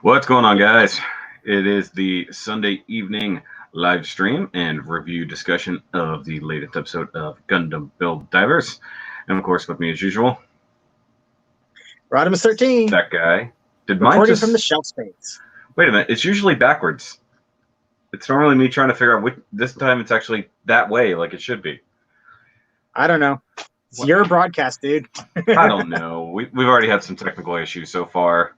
What's going on, guys? It is the Sunday evening live stream and review discussion of the latest episode of Gundam Build Divers. And of course, with me as usual, RODIMUS13. that guy. Did mine Recording just... from the shelf space. Wait a minute, it's usually backwards. It's normally me trying to figure out which... This time it's actually that way, like it should be. I don't know. It's your broadcast, dude. I don't know. We've already had some technical issues so far.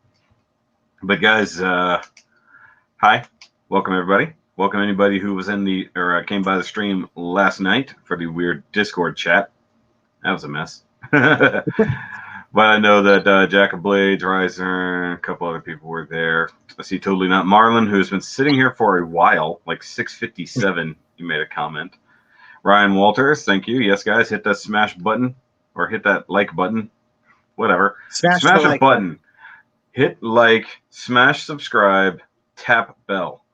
But guys, hi. Welcome, everybody. Welcome anybody who was in the came by the stream last night for the weird Discord chat. That was a mess. But I know that Jack of Blades, Riser, a couple other people were there. I see Totally Not Marlon, who's been sitting here for a while, like 6:57. You made a comment. Ryan Walters, thank you. Yes, guys, hit that smash button or hit that like button, whatever. Smash a like button. Hit like, smash subscribe, tap bell.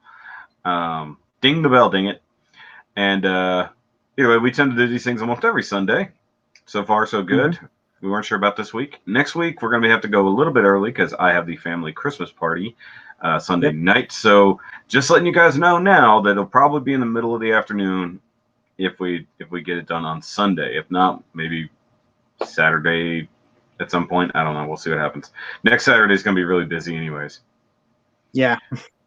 Ding the bell, ding it. And anyway, we tend to do these things almost every Sunday. So far, so good. Mm-hmm. We weren't sure about this week. Next week, we're going to have to go a little bit early because I have the family Christmas party Sunday night. So just letting you guys know now that it'll probably be in the middle of the afternoon if we get it done on Sunday. If not, maybe Saturday at some point. I don't know. We'll see what happens. Next Saturday is going to be really busy anyways. Yeah.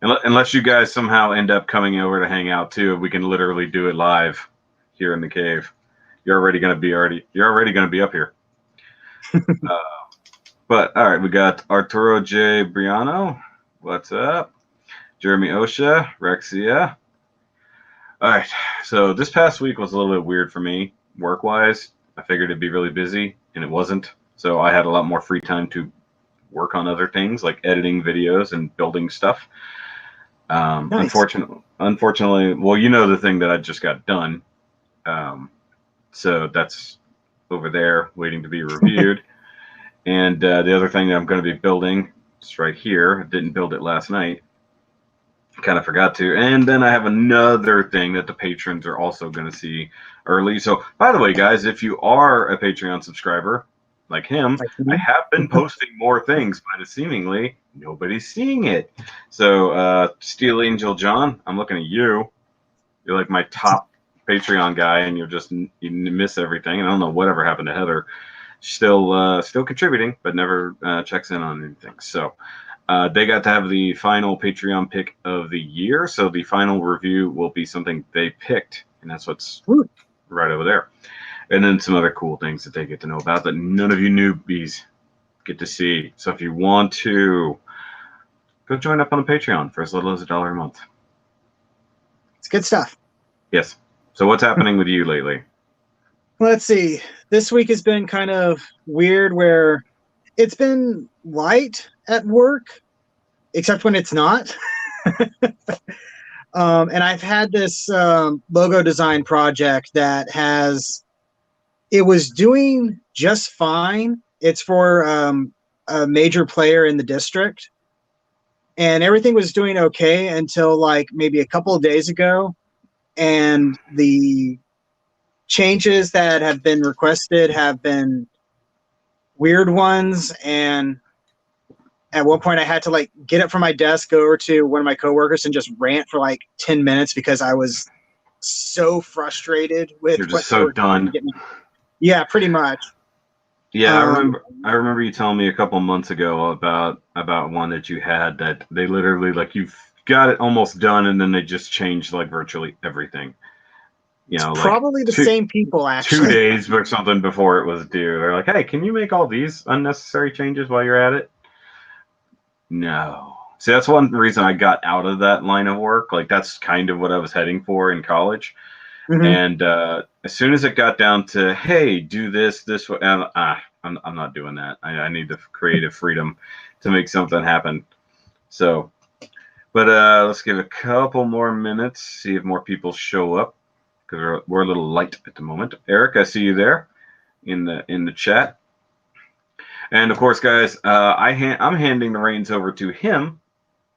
Unless you guys somehow end up coming over to hang out too, we can literally do it live here in the cave. You're already going to be up here. But all right, we got Arturo J. Briano. What's up? Jeremy Osha, Rexia. All right, so this past week was a little bit weird for me, work-wise. I figured it'd be really busy, and it wasn't. So I had a lot more free time to work on other things, like editing videos and building stuff. Nice. Unfortunately, well, you know the thing that I just got done. So that's over there waiting to be reviewed. And the other thing that I'm going to be building is right here. I didn't build it last night. Kind of forgot to. And then I have another thing that the patrons are also going to see early. So, by the way, guys, if you are a Patreon subscriber like him, I have been posting more things, but seemingly nobody's seeing it. So, Steel Angel John, I'm looking at you. You're like my top Patreon guy, and you miss everything. And I don't know whatever happened to Heather. Still contributing, but never checks in on anything. So they got to have the final Patreon pick of the year. So the final review will be something they picked, and that's what's right over there. And then some other cool things that they get to know about that none of you newbies get to see. So if you want to, go join up on the Patreon for as little as $1 a month. It's good stuff. Yes. So what's happening with you lately? Let's see. This week has been kind of weird where it's been light at work, except when it's not. And I've had this logo design project that it was doing just fine. It's for a major player in the district. And everything was doing okay until like maybe a couple of days ago. And the changes that have been requested have been weird ones, and at one point I had to like get up from my desk, go over to one of my coworkers and just rant for like 10 minutes because I was so frustrated with You're just so done. Yeah, pretty much. Yeah, I remember you telling me a couple months ago about one that you had that they literally like you've got it almost done and then they just changed like virtually everything. You know, probably the same people, actually. 2 days or something before it was due. They're like, hey, can you make all these unnecessary changes while you're at it? No. See, that's one reason I got out of that line of work. Like, that's kind of what I was heading for in college. Mm-hmm. And as soon as it got down to, hey, do this way, I'm not doing that. I need the creative freedom to make something happen. So, but let's give a couple more minutes, see if more people show up. Because we're a little light at the moment. Eric, I see you there in the chat. And of course, guys, I'm handing the reins over to him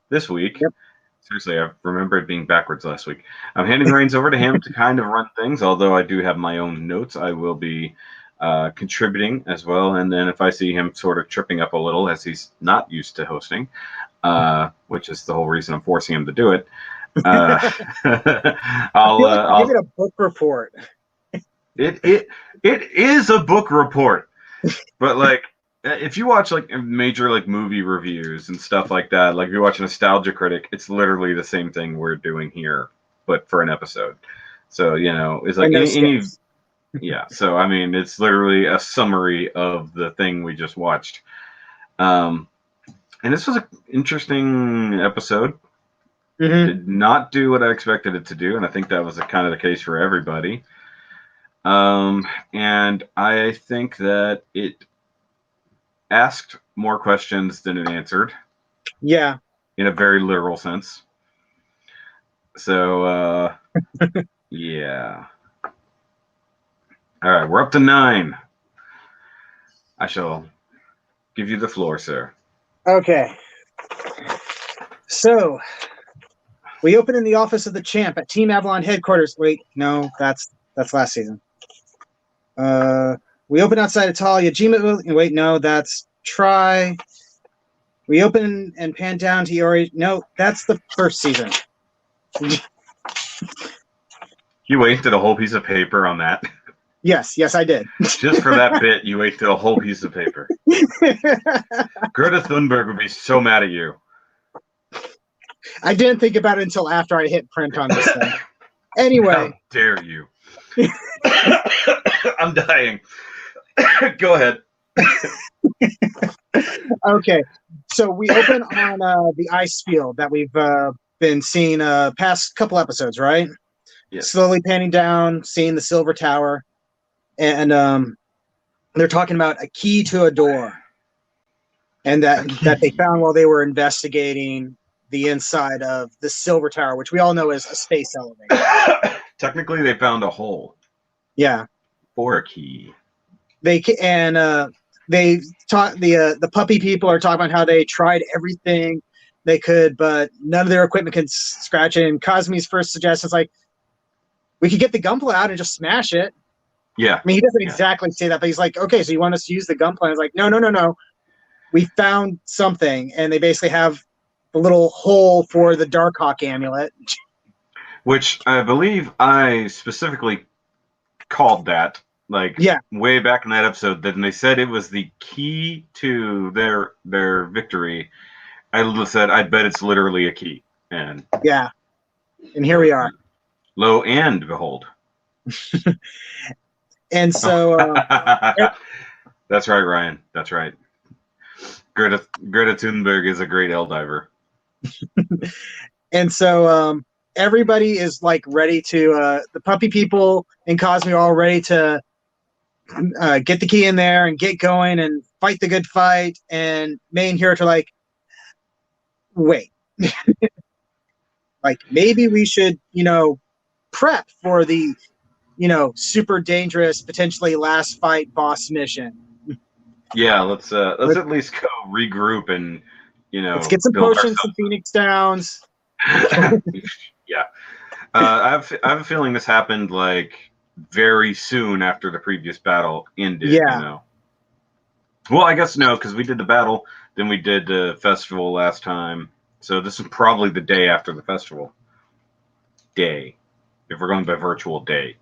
this week. Yep. Seriously, I remember it being backwards last week. I'm handing the reins over to him to kind of run things. Although I do have my own notes, I will be contributing as well. And then if I see him sort of tripping up a little, as he's not used to hosting, which is the whole reason I'm forcing him to do it. I feel like give it a book report. It is a book report, but like if you watch like major like movie reviews and stuff like that, like if you watch Nostalgia Critic, it's literally the same thing we're doing here, but for an episode. So it's like any yeah. So I mean, it's literally a summary of the thing we just watched. And this was an interesting episode. Mm-hmm. Did not do what I expected it to do, and I think that was kind of the case for everybody. And I think that it asked more questions than it answered. Yeah. In a very literal sense. So, yeah. All right, we're up to 9. I shall give you the floor, sir. Okay. So, we open in the office of the champ at Team Avalon headquarters. Wait, no, that's last season. We open outside of Talia. Wait, no, that's Try. We open and pan down to Iori. No, that's the first season. You wasted a whole piece of paper on that. Yes, I did. Just for that bit, you wasted a whole piece of paper. Greta Thunberg would be so mad at you. I didn't think about it until after I hit print on this thing. Anyway. How dare you? I'm dying. Go ahead. Okay, so we open on the ice field that we've been seeing past couple episodes, right? Yes. Slowly panning down, seeing the silver tower, and they're talking about a key to a door, and that they found while they were investigating the inside of the silver tower, which we all know is a space elevator. Technically, they found a hole. Yeah. For a key. They taught the puppy people are talking about how they tried everything they could, but none of their equipment can scratch it. And Cosme's first suggestion is like, we could get the Gunpla out and just smash it. Yeah. I mean, he doesn't exactly say that, but he's like, okay, so you want us to use the Gunpla? It's like, no. We found something, and they basically have the little hole for the Darkhawk amulet. Which I believe I specifically called that, way back in that episode, that they said it was the key to their victory. I said, I bet it's literally a key. And yeah. And here we are. Lo and behold. And so that's right, Ryan. That's right. Greta Thunberg is a great Helldiver. And so everybody is like ready to the puppy people and Cosme are all ready to get the key in there and get going and fight the good fight. And May and Hiruto are like, wait. Like maybe we should, prep for the, super dangerous, potentially last fight boss mission. Yeah, let's at least go regroup and let's get some potions, some Phoenix Downs. Yeah, I have a feeling this happened like very soon after the previous battle ended. Yeah. Well, I guess no, because we did the battle, then we did the festival last time. So this is probably the day after the festival. Day, if we're going by virtual day.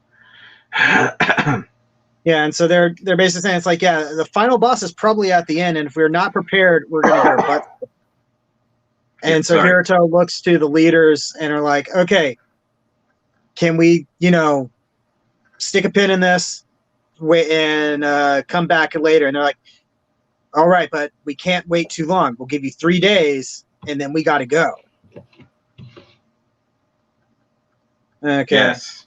Yeah, and so they're basically saying it's like, yeah, the final boss is probably at the end, and if we're not prepared, we're gonna get our butts. And so Hiruto looks to the leaders and are like, okay, can we, stick a pin in this, wait and come back later? And they're like, all right, but we can't wait too long. We'll give you 3 days, and then we got to go. Okay. Yes.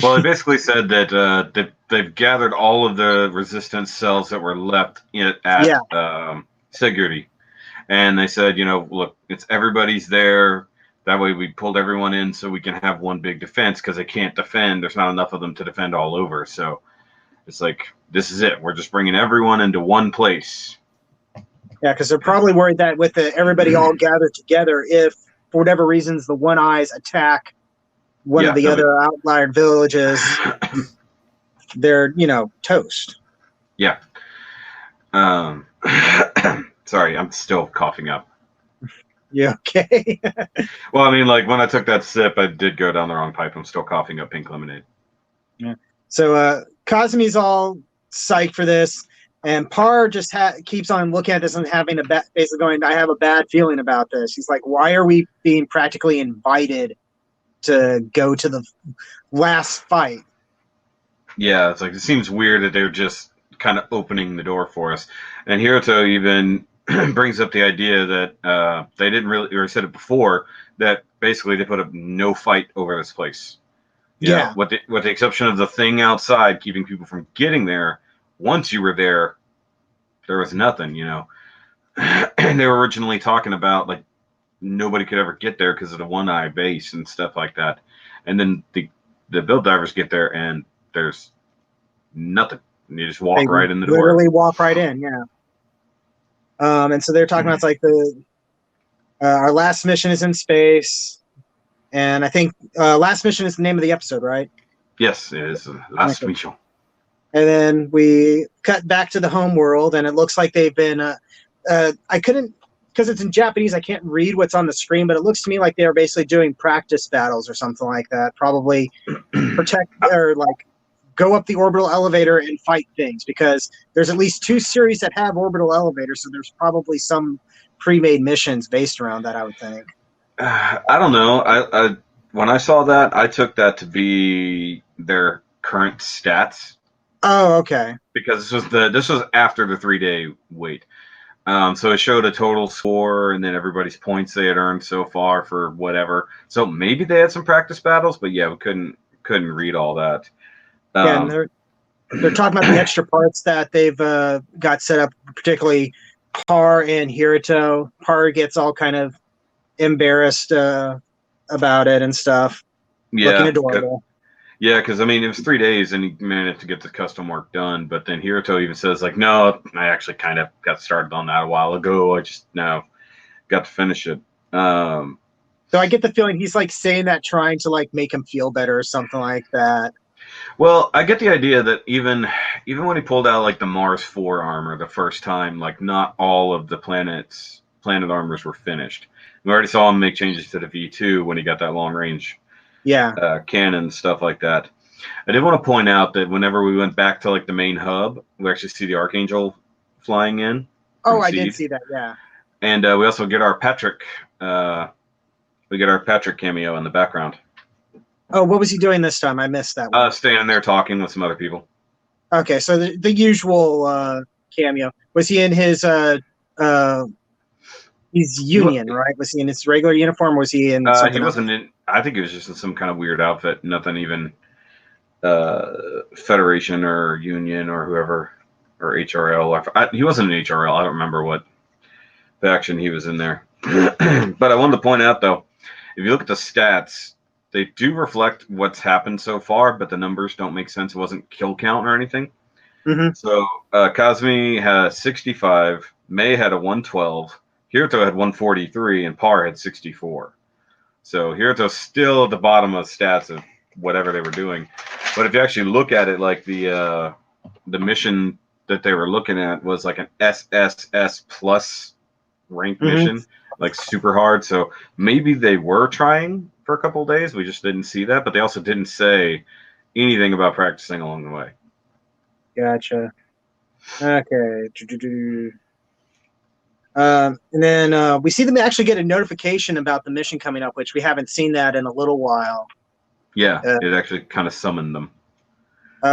Well, they basically said that they've gathered all of the resistance cells that were left at Segurity. And they said, look, it's everybody's there. That way we pulled everyone in so we can have one big defense because they can't defend. There's not enough of them to defend all over. So it's like, this is it. We're just bringing everyone into one place. Yeah, because they're probably worried that with everybody all gathered together, if for whatever reasons the One Eyes attack one of the other outlier villages, they're, toast. Yeah. Sorry, I'm still coughing up. Yeah, okay. Well, I mean, like when I took that sip, I did go down the wrong pipe. I'm still coughing up pink lemonade. Yeah. So Cosme's all psyched for this, and Par just keeps on looking at this and having basically going, I have a bad feeling about this. He's like, why are we being practically invited to go to the last fight? Yeah, it's like it seems weird that they're just kind of opening the door for us. And Hiroto even brings up the idea that they didn't really, or said it before, that basically they put up no fight over this place. You know, with the exception of the thing outside keeping people from getting there. Once you were there, there was nothing. You know, and they were originally talking about like nobody could ever get there because of the one-eye base and stuff like that. And then the build divers get there and there's nothing. You just walk right in the door. Literally walk right in, yeah. And so they're talking about it's like our last mission is in space, and I think last mission is the name of the episode, right? Yes, it is last mission. And then we cut back to the home world, and it looks like they've been. I couldn't, because it's in Japanese, I can't read what's on the screen, but it looks to me like they're basically doing practice battles or something like that. Probably protect or like go up the orbital elevator and fight things, because there's at least 2 series that have orbital elevators, so there's probably some pre-made missions based around that, I would think. I don't know. I when I saw that, I took that to be their current stats. Oh, okay. Because this was after the 3-day wait. So it showed a total score and then everybody's points they had earned so far for whatever. So maybe they had some practice battles, but yeah, we couldn't read all that. Yeah, and they're talking about the extra parts that they've got set up, particularly Par and Hiroto. Par gets all kind of embarrassed about it and stuff. Yeah, looking adorable. Yeah, because I mean, it was 3 days and he managed to get the custom work done. But then Hiroto even says, like, no, I actually kind of got started on that a while ago. I just now got to finish it. So I get the feeling he's like saying that trying to like make him feel better or something like that. Well, I get the idea that even when he pulled out like the Mars 4 armor the first time, like not all of the planet armors were finished. We already saw him make changes to the V2 when he got that long range cannon, stuff like that. I did want to point out that whenever we went back to like the main hub, we actually see the Archangel flying in. Oh, I did see that, yeah. And we also get our Patrick. We get our Patrick cameo in the background. Oh, what was he doing this time? I missed that one. Standing there talking with some other people. Okay, so the usual cameo. Was he in his union, right? Was he in his regular uniform, or was he in something he wasn't else? in. I think he was just in some kind of weird outfit. Nothing even Federation or Union or whoever or HRL. He wasn't in HRL. I don't remember what faction he was in there. But I wanted to point out though, if you look at the stats, they do reflect what's happened so far, but the numbers don't make sense. It wasn't kill count or anything. Mm-hmm. So Cosme had 65, May had a 112, Hiroto had 143, and Par had 64. So Hiroto's still at the bottom of stats of whatever they were doing. But if you actually look at it, like the mission that they were looking at was like an SSS plus rank mission, like super hard. So maybe they were trying for a couple of days. We just didn't see that. But they also didn't say anything about practicing along the way. Gotcha. Okay. And then we see them actually get a notification about the mission coming up, which we haven't seen that in a little while. Yeah, it actually kind of summoned them.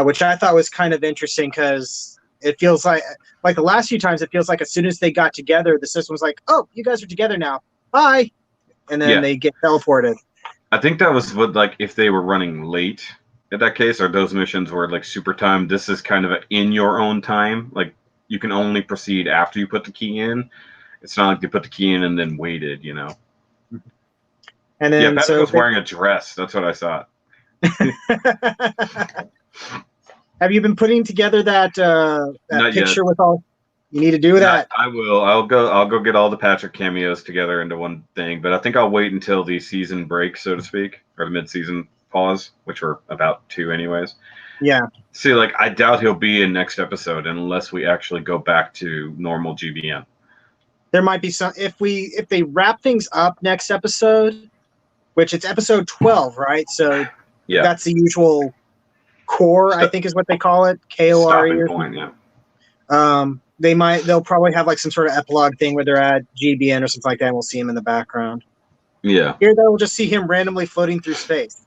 Which I thought was kind of interesting because it feels like the last few times, it feels like as soon as they got together, the system was like, oh, you guys are together now. Bye. And then they get teleported. I think that was what, like, if they were running late in that case, or those missions were like super timed. This is kind of in your own time. Like, you can only proceed after you put the key in. It's not like you put the key in and then waited, you know. And then Patrick was wearing a dress. That's what I thought. Have you been putting together that picture with all you need to do that? I will. I'll go get all the Patrick cameos together into one thing, but I think I'll wait until the season break, so to speak, or the mid-season pause, which we're about to anyways. Yeah. See, like, I doubt he'll be in next episode unless we actually go back to normal GBN. There might be some if they wrap things up next episode, which it's episode 12, right? So Yeah. that's the usual core, I think is what they call it, KORE. Stopping point, yeah. They'll probably have like some sort of epilogue thing where they're at GBN or something like that, and we'll see him in the background. Yeah. Here, though, we'll just see him randomly floating through space.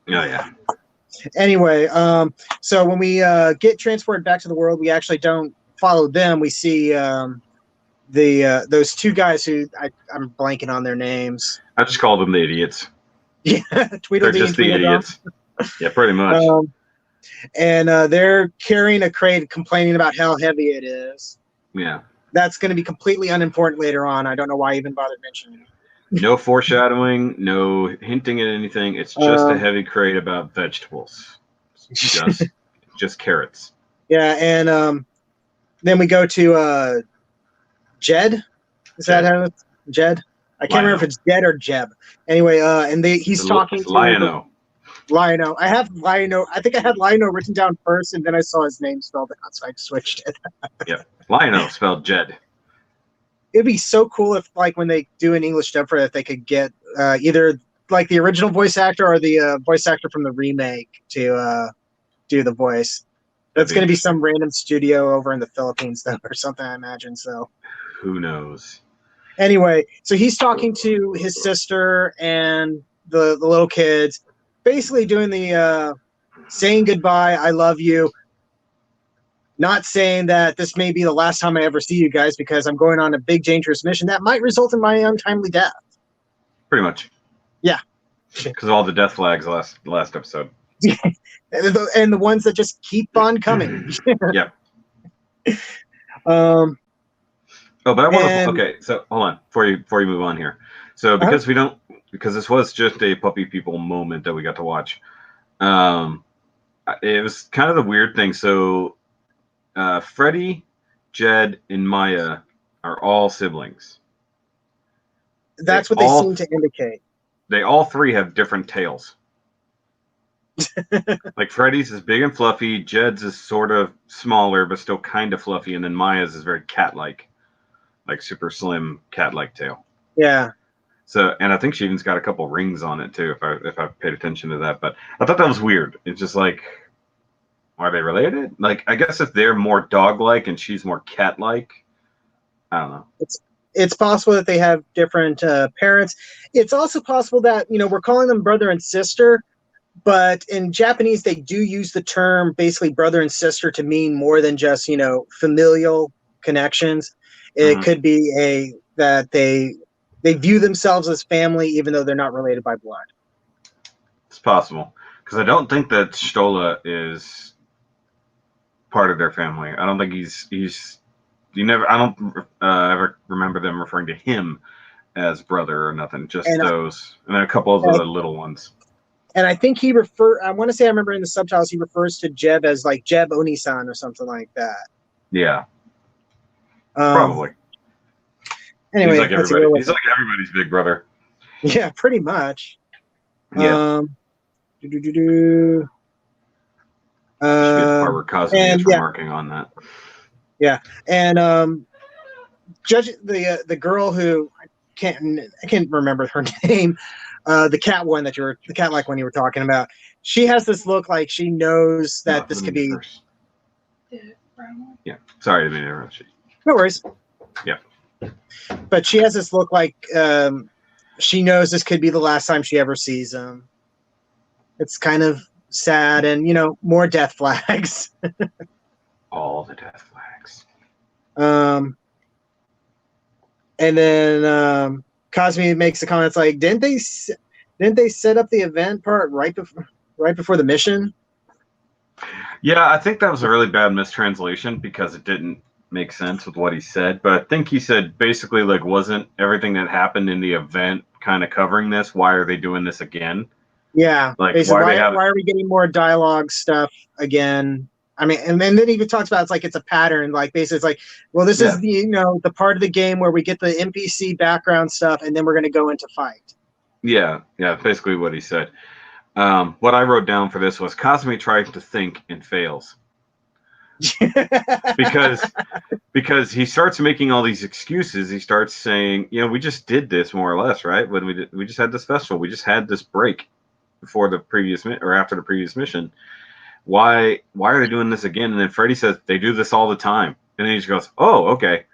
Yeah. Anyway, so when we get transported back to the world, we actually don't follow them. We see those two guys who I'm blanking on their names. I just call them the idiots. Yeah, They're just the idiots. Yeah, pretty much. And they're carrying a crate, complaining about how heavy it is. Yeah. That's going to be completely unimportant later on. I don't know why I even bothered mentioning it. No foreshadowing, no hinting at anything. It's just a heavy crate about vegetables. Just carrots. Yeah, and then we go to Jed. Is that how it's Jed? I can't remember if it's Jed or Jeb. Anyway, and he's talking to Lionel. Lionel. I have Lionel. I think I had Lionel written down first, and then I saw his name spelled out, so I switched it. Yeah, Lionel spelled Jed. It'd be so cool if, like, when they do an English dub for it, if they could get either like the original voice actor or the voice actor from the remake to do the voice. That's going to be some random studio over in the Philippines, though, or something, I imagine. So, who knows? Anyway, so he's talking to his sister and the little kids, basically doing the saying goodbye, I love you. Not saying that this may be the last time I ever see you guys because I'm going on a big, dangerous mission that might result in my untimely death. Pretty much. Yeah. Because of all the death flags last episode. And the ones that just keep on coming. Yeah. But I want to. Okay, so hold on before you move on here. So because because this was just a puppy people moment that we got to watch. It was kind of the weird thing. So Freddy, Jed, and Maya are all siblings. That's what they seem to indicate. They all three have different tails. Like Freddy's is big and fluffy, Jed's is sort of smaller but still kind of fluffy, and then Maya's is very cat-like, like super slim cat-like tail. Yeah. So, and I think she even's got a couple rings on it too, if I paid attention to that. But I thought that was weird. It's just like, are they related? Like, I guess if they're more dog-like and she's more cat-like, I don't know. It's possible that they have different parents. It's also possible that, we're calling them brother and sister, but in Japanese, they do use the term basically brother and sister to mean more than just, familial connections. It could be that they view themselves as family, even though they're not related by blood. It's possible. Because I don't think that Stola is part of their family. I don't think I don't ever remember them referring to him as brother or nothing. Just those. And then a couple of the little ones. And I think I want to say I remember in the subtitles he refers to Jeb as like Jeb Oni-san or something like that. Yeah. Probably. Anyway, he's like everybody's big brother. Yeah, pretty much. Yeah. Should be the part where Kazumi is remarking on that. Yeah. And judge the girl who I can't remember her name. The cat one the cat-like one you were talking about. She has this look like she knows that this could be. Yeah. Sorry to be there. No worries. Yeah. But she has this look like she knows this could be the last time she ever sees him. It's kind of sad, and more death flags. All the death flags. And then Cosme makes the comments like, didn't they set up the event part right before the mission? Yeah, I think that was a really bad mistranslation because it didn't make sense with what he said. But I think he said basically like, wasn't everything that happened in the event kind of covering this? Why are they doing this again? Yeah, like why are we getting more dialogue stuff again? I mean, and then he even talks about it's a pattern. Like basically, it's like, well, this is the part of the game where we get the NPC background stuff, and then we're going to go into fight. Yeah, basically what he said. What I wrote down for this was Kazumi tries to think and fails. because he starts making all these excuses. He starts saying, we just did this more or less, right? When we just had this festival, we just had this break before the previous or after the previous mission. Why are they doing this again? And then Freddy says they do this all the time, and then he just goes, "Oh, okay."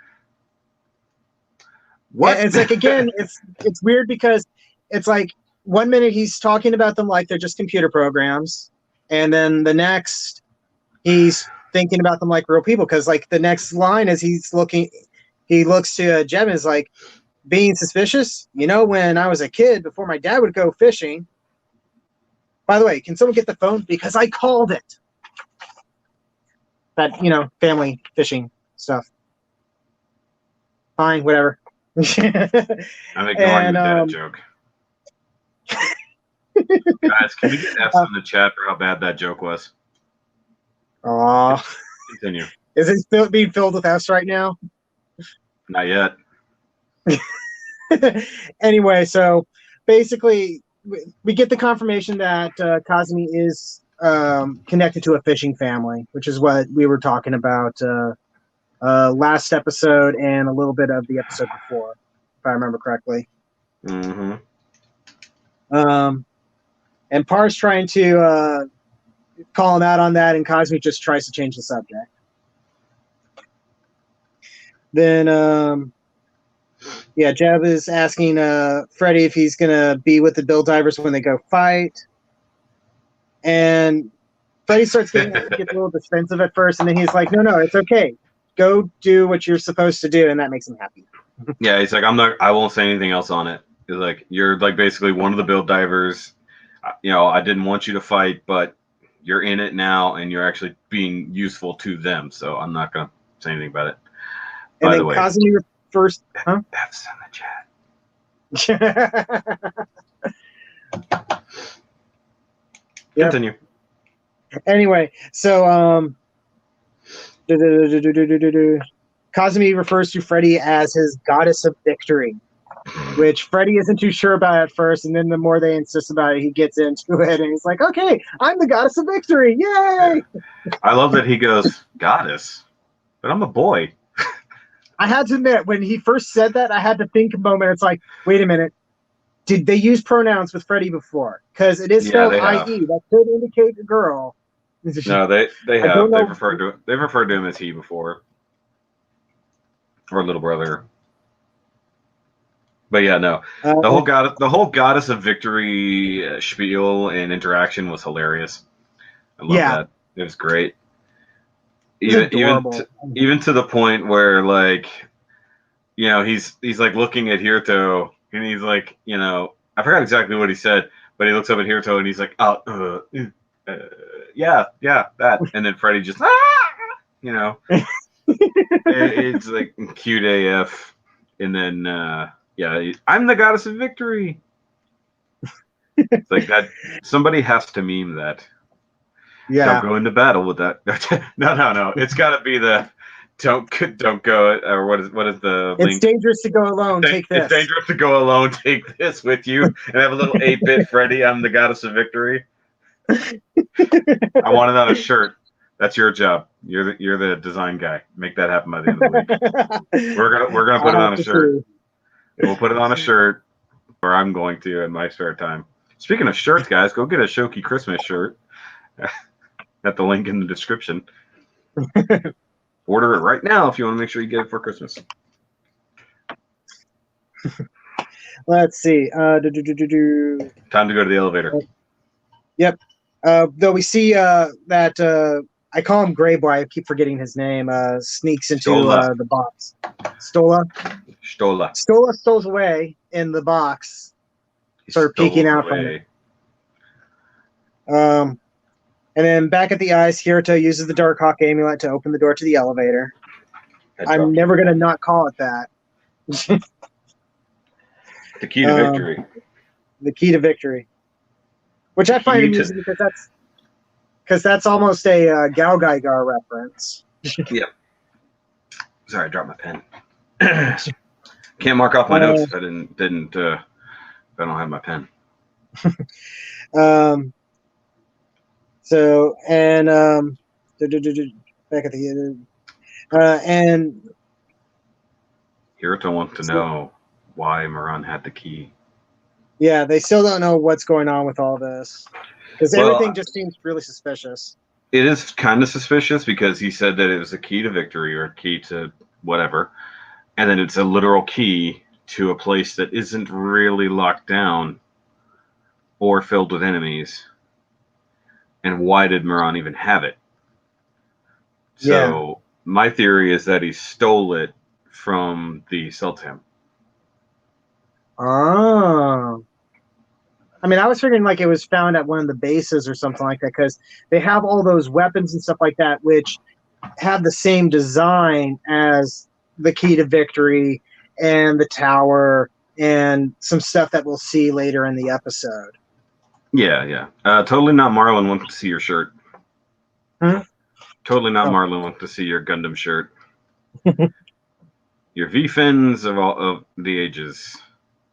What? It's like, again, it's weird because it's like 1 minute he's talking about them like they're just computer programs, and then the next he's thinking about them like real people. Because like the next line is he looks to Jeb and is like, being suspicious. When I was a kid, before my dad would go fishing. By the way, can someone get the phone? Because I called it. That, family fishing stuff. Fine, whatever. I'm ignoring the dad joke. Guys, can we get F's in the chat for how bad that joke was? Aw. Continue. Is it still being filled with F's right now? Not yet. Anyway, so basically, we get the confirmation that Kazumi is connected to a fishing family, which is what we were talking about last episode and a little bit of the episode before, if I remember correctly. Mm-hmm. And Par's trying to call him out on that, and Kazumi just tries to change the subject. Then, Jeb is asking Freddy if he's going to be with the Bill Divers when they go fight. And Freddy starts getting a little defensive at first, and then he's like, no, it's okay. Go do what you're supposed to do, and that makes him happy. Yeah, he's like, I won't say anything else on it. He's like, you're like basically one of the Bill Divers. I didn't want you to fight, but you're in it now, and you're actually being useful to them, so I'm not going to say anything about it. And By then the way, Kazumi first... Huh? F's in the chat. Continue. Anyway, so Kazumi refers to Freddy as his goddess of victory, which Freddy isn't too sure about at first, and then the more they insist about it, he gets into it, and he's like, okay, I'm the goddess of victory, yay! I love that he goes, goddess, but I'm a boy. I had to admit, when he first said that, I had to think a moment. It's like, wait a minute. Did they use pronouns with Freddy before? Because it is spelled I-E. That could indicate a girl. No, they have. They've referred to him as he before. Or little brother. But yeah, no. The whole goddess of victory spiel and interaction was hilarious. I love that. It was great. Even to the point where, like, he's like looking at Hiruto, and he's like, I forgot exactly what he said, but he looks up at Hiruto and he's like, yeah, that, and then Freddy just, it's like cute AF, and then I'm the goddess of victory. It's like that. Somebody has to meme that. Yeah. Don't go into battle with that. No. It's got to be the don't go, or what is the link? It's dangerous to go alone. Take this. It's dangerous to go alone. Take this with you, and have a little 8-bit Freddy. I'm the goddess of victory. I want it on a shirt. That's your job. You're the design guy. Make that happen by the end of the week. We're gonna put it on a shirt. We'll put it on a shirt, or I'm going to in my spare time. Speaking of shirts, guys, go get a Shoki Christmas shirt. At the link in the description. Order it right now if you want to make sure you get it for Christmas. Let's see. Time to go to the elevator. Yep. Though we see that I call him Gray Boy. I keep forgetting his name. Sneaks into the box. Stola stows away in the box. Sort of peeking out from it. And then back at the ice, Hiruto uses the Darkhawk amulet to open the door to the elevator. I'm never going to not call it that. The key to victory. The key to victory. Which I find amusing because that's almost a Galgaigar reference. Yep. Sorry, I dropped my pen. Can't mark off my notes if I didn't if I don't have my pen. So, and back at the and Hiruto wants to know why Moran had the key. yeah, they still don't know what's going on with all this because everything just seems really suspicious. It is kind of suspicious because he said that it was a key to victory or a key to whatever, and then it's a literal key to a place that isn't really locked down or filled with enemies. And why did Moran even have it? So my theory is that he stole it from the Sultan. Oh. I mean, I was figuring like it was found at one of the bases or something like that because they have all those weapons and stuff like that, which have the same design as the key to victory and the tower and some stuff that we'll see later in the episode. Yeah. Totally not Marlon wants to see your shirt. Hmm? Totally not Marlon wants to see your Gundam shirt. Your V-fins of all of the ages.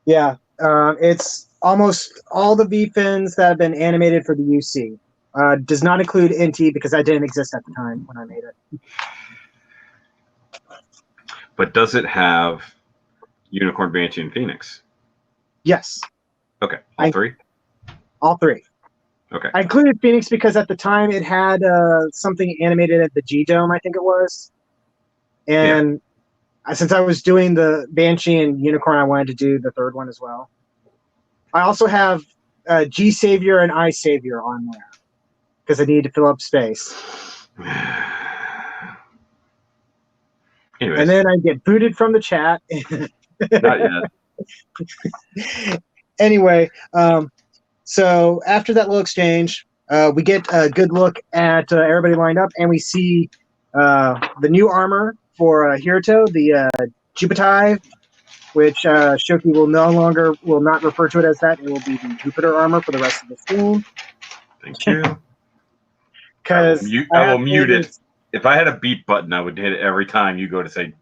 Yeah, it's almost all the V-fins that have been animated for the UC. Does not include NT because that didn't exist at the time when I made it. But does it have Unicorn, Banshee, and Phoenix? Yes. Okay, all three? All three. Okay. I included Phoenix because at the time it had something animated at the G-Dome, I think it was. And since I was doing the Banshee and Unicorn, I wanted to do the third one as well. I also have G-Savior and I-Savior on there because I need to fill up space. Anyways. And then I get booted from the chat. Not yet. Anyway, so after that little exchange, we get a good look at everybody lined up, and we see the new armor for Hiruto, the Jupitai, which Shoki will not refer to it as that. It will be the Jupiter armor for the rest of the scene. Thank you. Because I will mute it. If I had a beep button, I would hit it every time you go to say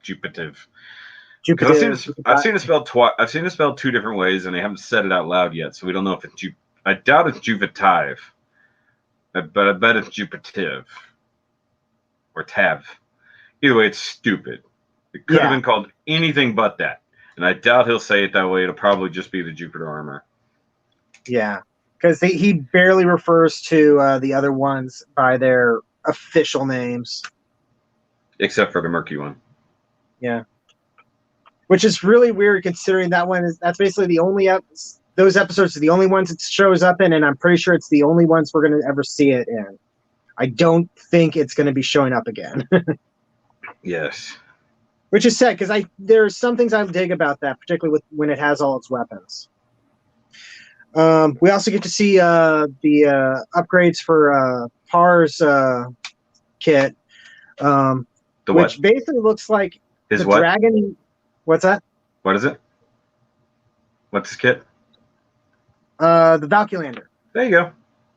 Jupitive. Because I've seen it spelled twice. I've seen it spelled two different ways, and they haven't said it out loud yet, so we don't know if it's I doubt it's Jupitive, but I bet it's Jupitive or Tav. Either way, it's stupid. It could have been called anything but that, and I doubt he'll say it that way. It'll probably just be the Jupiter armor. Yeah, because he barely refers to the other ones by their official names, except for the murky one. Yeah, which is really weird considering that's basically the only those episodes are the only ones it shows up in, and I'm pretty sure it's the only ones we're going to ever see it in. I don't think it's going to be showing up again. Yes. Which is sad because there's some things I dig about that, particularly when it has all its weapons. We also get to see the upgrades for Par's kit, which basically looks like his the dragon. What's that? What is it? What's his kit? The Valkylander. There you go.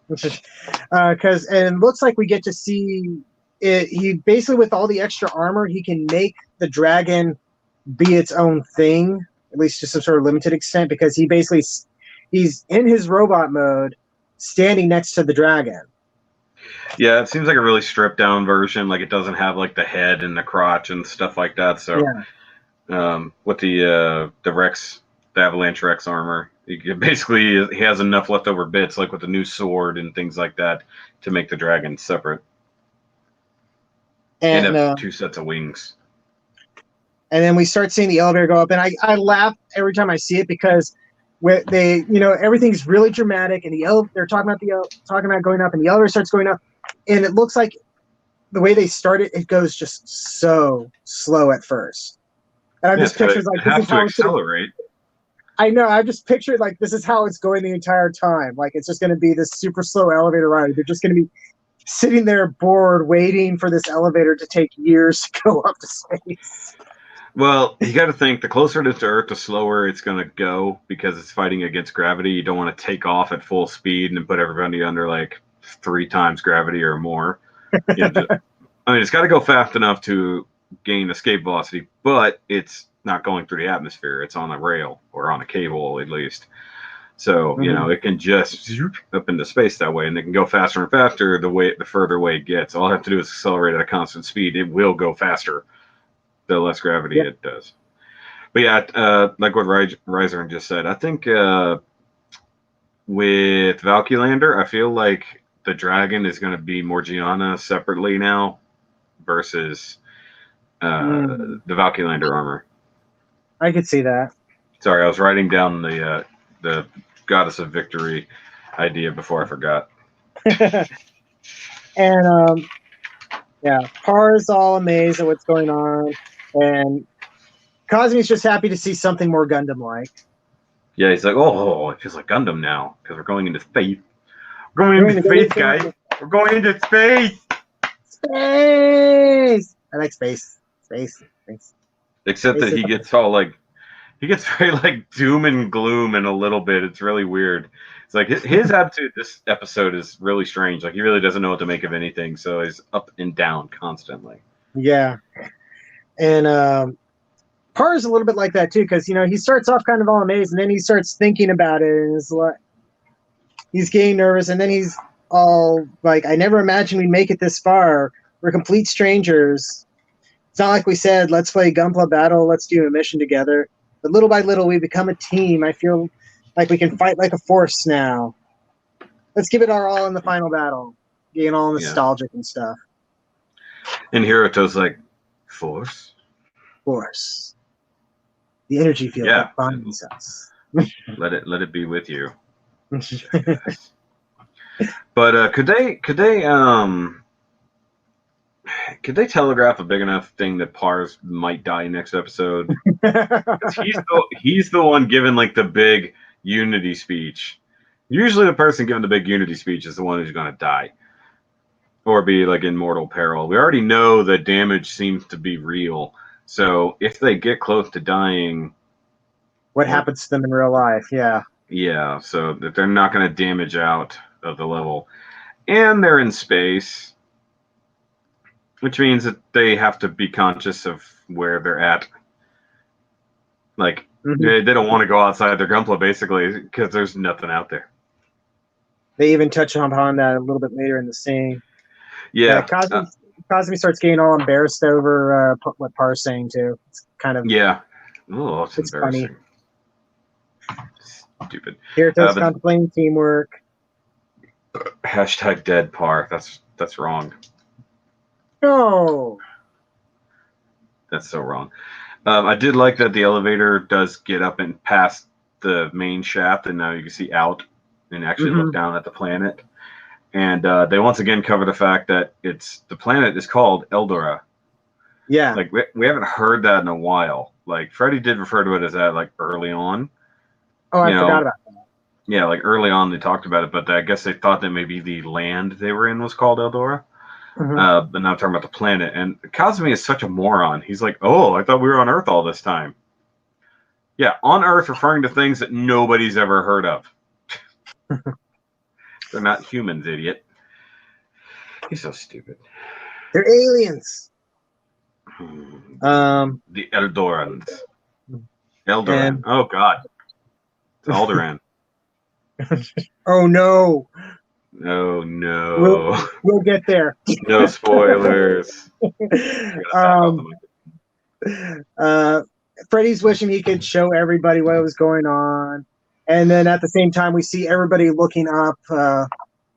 Because and it looks like we get to see it. He basically, with all the extra armor, he can make the dragon be its own thing, at least to some sort of limited extent, because he's in his robot mode, standing next to the dragon. Yeah, it seems like a really stripped down version. Like it doesn't have like the head and the crotch and stuff like that. So, with the Rex, the Avalanche Rex armor, he has enough leftover bits, like with the new sword and things like that, to make the dragon separate. And have two sets of wings. And then we start seeing the elevator go up, and I laugh every time I see it because everything's really dramatic, and they're talking about going up, and the elevator starts going up, and it looks like the way they start it goes just so slow at first. And I'm just picturing like this is how to accelerate. I know. I just pictured like this is how it's going the entire time. Like it's just going to be this super slow elevator ride. They're just going to be sitting there bored, waiting for this elevator to take years to go up to space. Well, you got to think the closer it is to Earth, the slower it's going to go because it's fighting against gravity. You don't want to take off at full speed and put everybody under like 3 times gravity or more. It's got to go fast enough to gain escape velocity, but it's not going through the atmosphere. It's on a rail or on a cable at least. So, it can just zoop up into space that way, and it can go faster and faster the further away it gets. All I have to do is accelerate at a constant speed. It will go faster the less gravity it does. But yeah, like what Riser just said, I think with Valkylander, I feel like the dragon is going to be Morgiana separately now versus the Valkylander armor. I could see that. Sorry, I was writing down the Goddess of Victory idea before I forgot. And Par's all amazed at what's going on, and Cosme's just happy to see something more Gundam-like. Yeah, he's like, oh, it feels like Gundam now because we're going into space. We're going into space, guys. We're going into space. Space. I like space. Space. Except that he gets very like doom and gloom in a little bit. It's really weird. It's like his attitude this episode is really strange. Like he really doesn't know what to make of anything, so he's up and down constantly. Yeah, and Par's a little bit like that too, because he starts off kind of all amazed, and then he starts thinking about it, and he's getting nervous, and then he's all like, "I never imagined we'd make it this far. We're complete strangers. It's not like we said, let's play Gunpla Battle, let's do a mission together. But little by little, we become a team. I feel like we can fight like a force now. Let's give it our all in the final battle." Getting all nostalgic and stuff. And Hiruto's like, force? Force. The energy field that binds us. Let it be with you. But could they telegraph a big enough thing that Pars might die next episode? He's the one giving like the big unity speech. Usually the person giving the big unity speech is the one who's going to die or be like in mortal peril. We already know the damage seems to be real. So if they get close to dying, what happens to them in real life? Yeah, so that they're not going to damage out of the level. And they're in space, which means that they have to be conscious of where they're at. Like, they don't want to go outside their Gunpla, basically, because there's nothing out there. They even touch upon that a little bit later in the scene. Yeah. Cosme starts getting all embarrassed over what Par's saying, too. It's kind of... Yeah. Oh, it's embarrassing. Funny. Stupid. Hiruto's contemplating teamwork. Hashtag dead Par. That's wrong. No. That's so wrong. I did like that the elevator does get up and past the main shaft, and now you can see out and actually look down at the planet. And they once again cover the fact that the planet is called Eldora. Yeah. Like we haven't heard that in a while. Like Freddy did refer to it as that like early on. Oh, I forgot about that. Yeah, like early on they talked about it, but I guess they thought that maybe the land they were in was called Eldora. But now I'm talking about the planet. And Cosme is such a moron. He's like, oh, I thought we were on Earth all this time. Yeah, on Earth referring to things that nobody's ever heard of. They're not humans, idiot. He's so stupid. They're aliens. The Eldorans. Eldoran. Oh, God. It's Alderaan. Oh, no. Oh, no. We'll get there. No spoilers. Freddy's wishing he could show everybody what was going on. And then at the same time, we see everybody looking up.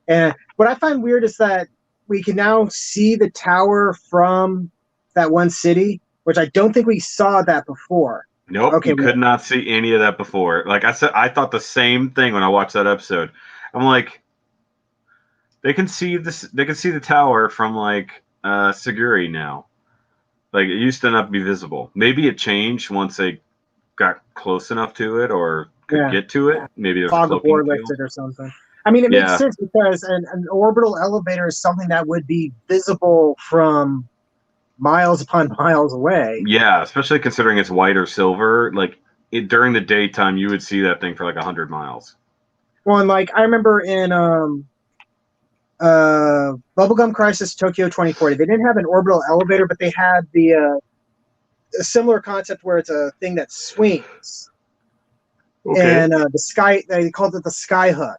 And what I find weird is that we can now see the tower from that one city, which I don't think we saw that before. Nope, okay, you could not see any of that before. Like I said, I thought the same thing when I watched that episode. I'm like, they can see this. They can see the tower from like Siguri now. Like it used to not be visible. Maybe it changed once they got close enough to it or could get to it. Maybe there's fog of war lifted or something. I mean, it makes sense because an orbital elevator is something that would be visible from miles upon miles away. Yeah, especially considering it's white or silver. Like during the daytime, you would see that thing for like 100 miles. Well, and like I remember in Bubblegum Crisis Tokyo 2040, they didn't have an orbital elevator, but they had a similar concept where it's a thing that swings. and the sky. They called it the sky hook,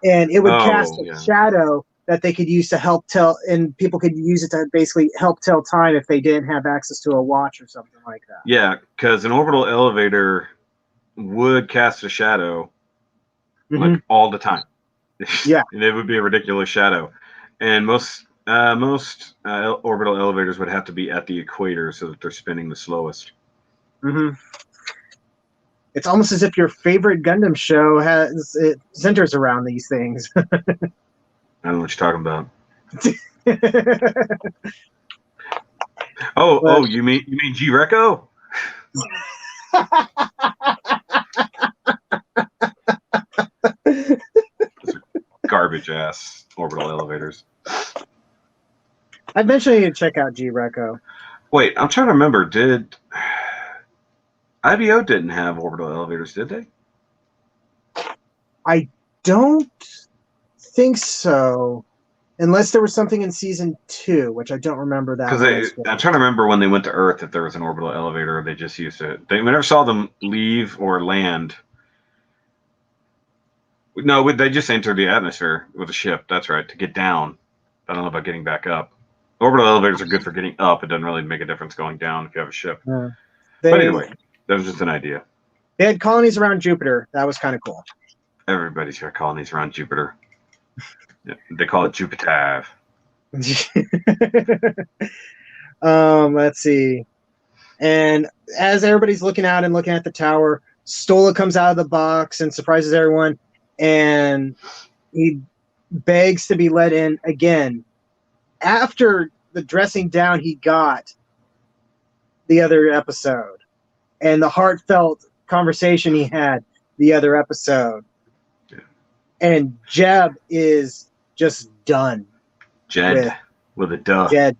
and it would cast a shadow that they could use to help tell, and people could use it to basically help tell time if they didn't have access to a watch or something like that. Yeah, because an orbital elevator would cast a shadow like all the time. Yeah, and it would be a ridiculous shadow, and most orbital elevators would have to be at the equator so that they're spinning the slowest. It's almost as if your favorite Gundam show centers around these things. I don't know what you're talking about. Oh, you mean G-Reco? Garbage ass orbital elevators. I eventually need to check out G-Reco. Wait, I'm trying to remember. Did IBO didn't have orbital elevators, did they? I don't think so. Unless there was something in season 2, which I don't remember that. Because I'm trying to remember when they went to Earth if there was an orbital elevator. They just used it. We never saw them leave or land. No, they just entered the atmosphere with a ship. That's right, to get down. I don't know about getting back up. Orbital elevators are good for getting up. It doesn't really make a difference going down if you have a ship. But anyway, that was just an idea. They had colonies around Jupiter. That was kind of cool. Everybody's got colonies around Jupiter. They call it Jupiter. Let's see. And as everybody's looking out and looking at the tower, Stola comes out of the box and surprises everyone. And he begs to be let in again after the dressing down he got the other episode and the heartfelt conversation he had the other episode. Yeah. And Jeb is just done. Jed with a duh. Jed.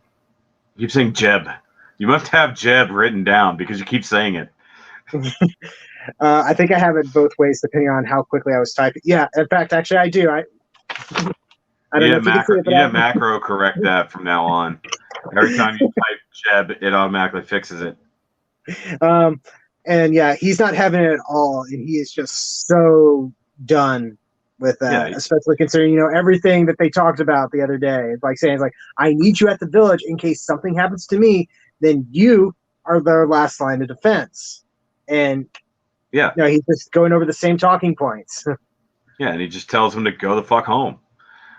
You keep saying Jeb. You must have Jeb written down because you keep saying it. I think I have it both ways depending on how quickly I was typing. Yeah, in fact, actually, I do. I don't know if you can see it, but macro correct that from now on. Every time you type Jeb, it automatically fixes it. And yeah, he's not having it at all, and he is just so done with that. Especially considering everything that they talked about the other day. It's like saying, I need you at the village in case something happens to me. Then you are their last line of defense. And he's just going over the same talking points. Yeah, and he just tells him to go the fuck home.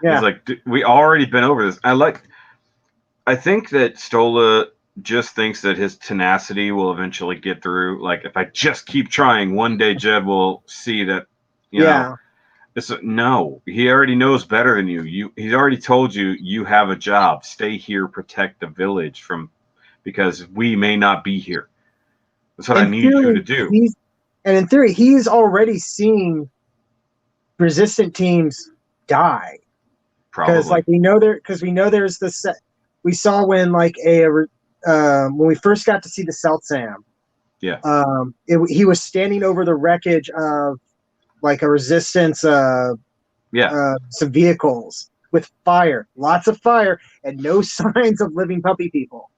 Yeah. He's like, we already been over this. I think that Stola just thinks that his tenacity will eventually get through. Like, if I just keep trying, one day Jed will see that, you know. No, he already knows better than you. He's already told you you have a job. Stay here, protect the village because we may not be here. That's what I need you to do. And in theory, he's already seen resistant teams die. Probably. We know there's this. We saw when when we first got to see the Celtsam. Yeah. He was standing over the wreckage of a resistance. Some vehicles with fire, lots of fire, and no signs of living puppy people.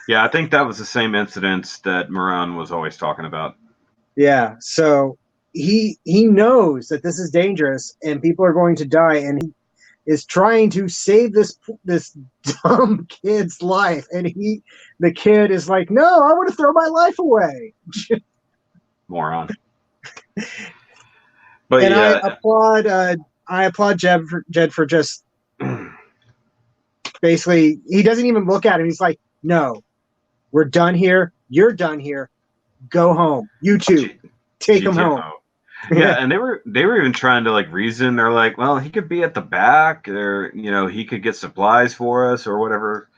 Yeah, I think that was the same incident that Moran was always talking about. Yeah, so he knows that this is dangerous and people are going to die, and he is trying to save this dumb kid's life, and the kid is like, no, I want to throw my life away. Moron. But and I applaud Jed for just basically, he doesn't even look at him. He's like, no, we're done here. You're done here. Go home. You two, take him home. Yeah, and they were even trying to reason. They're like, well, he could be at the back, or he could get supplies for us or whatever.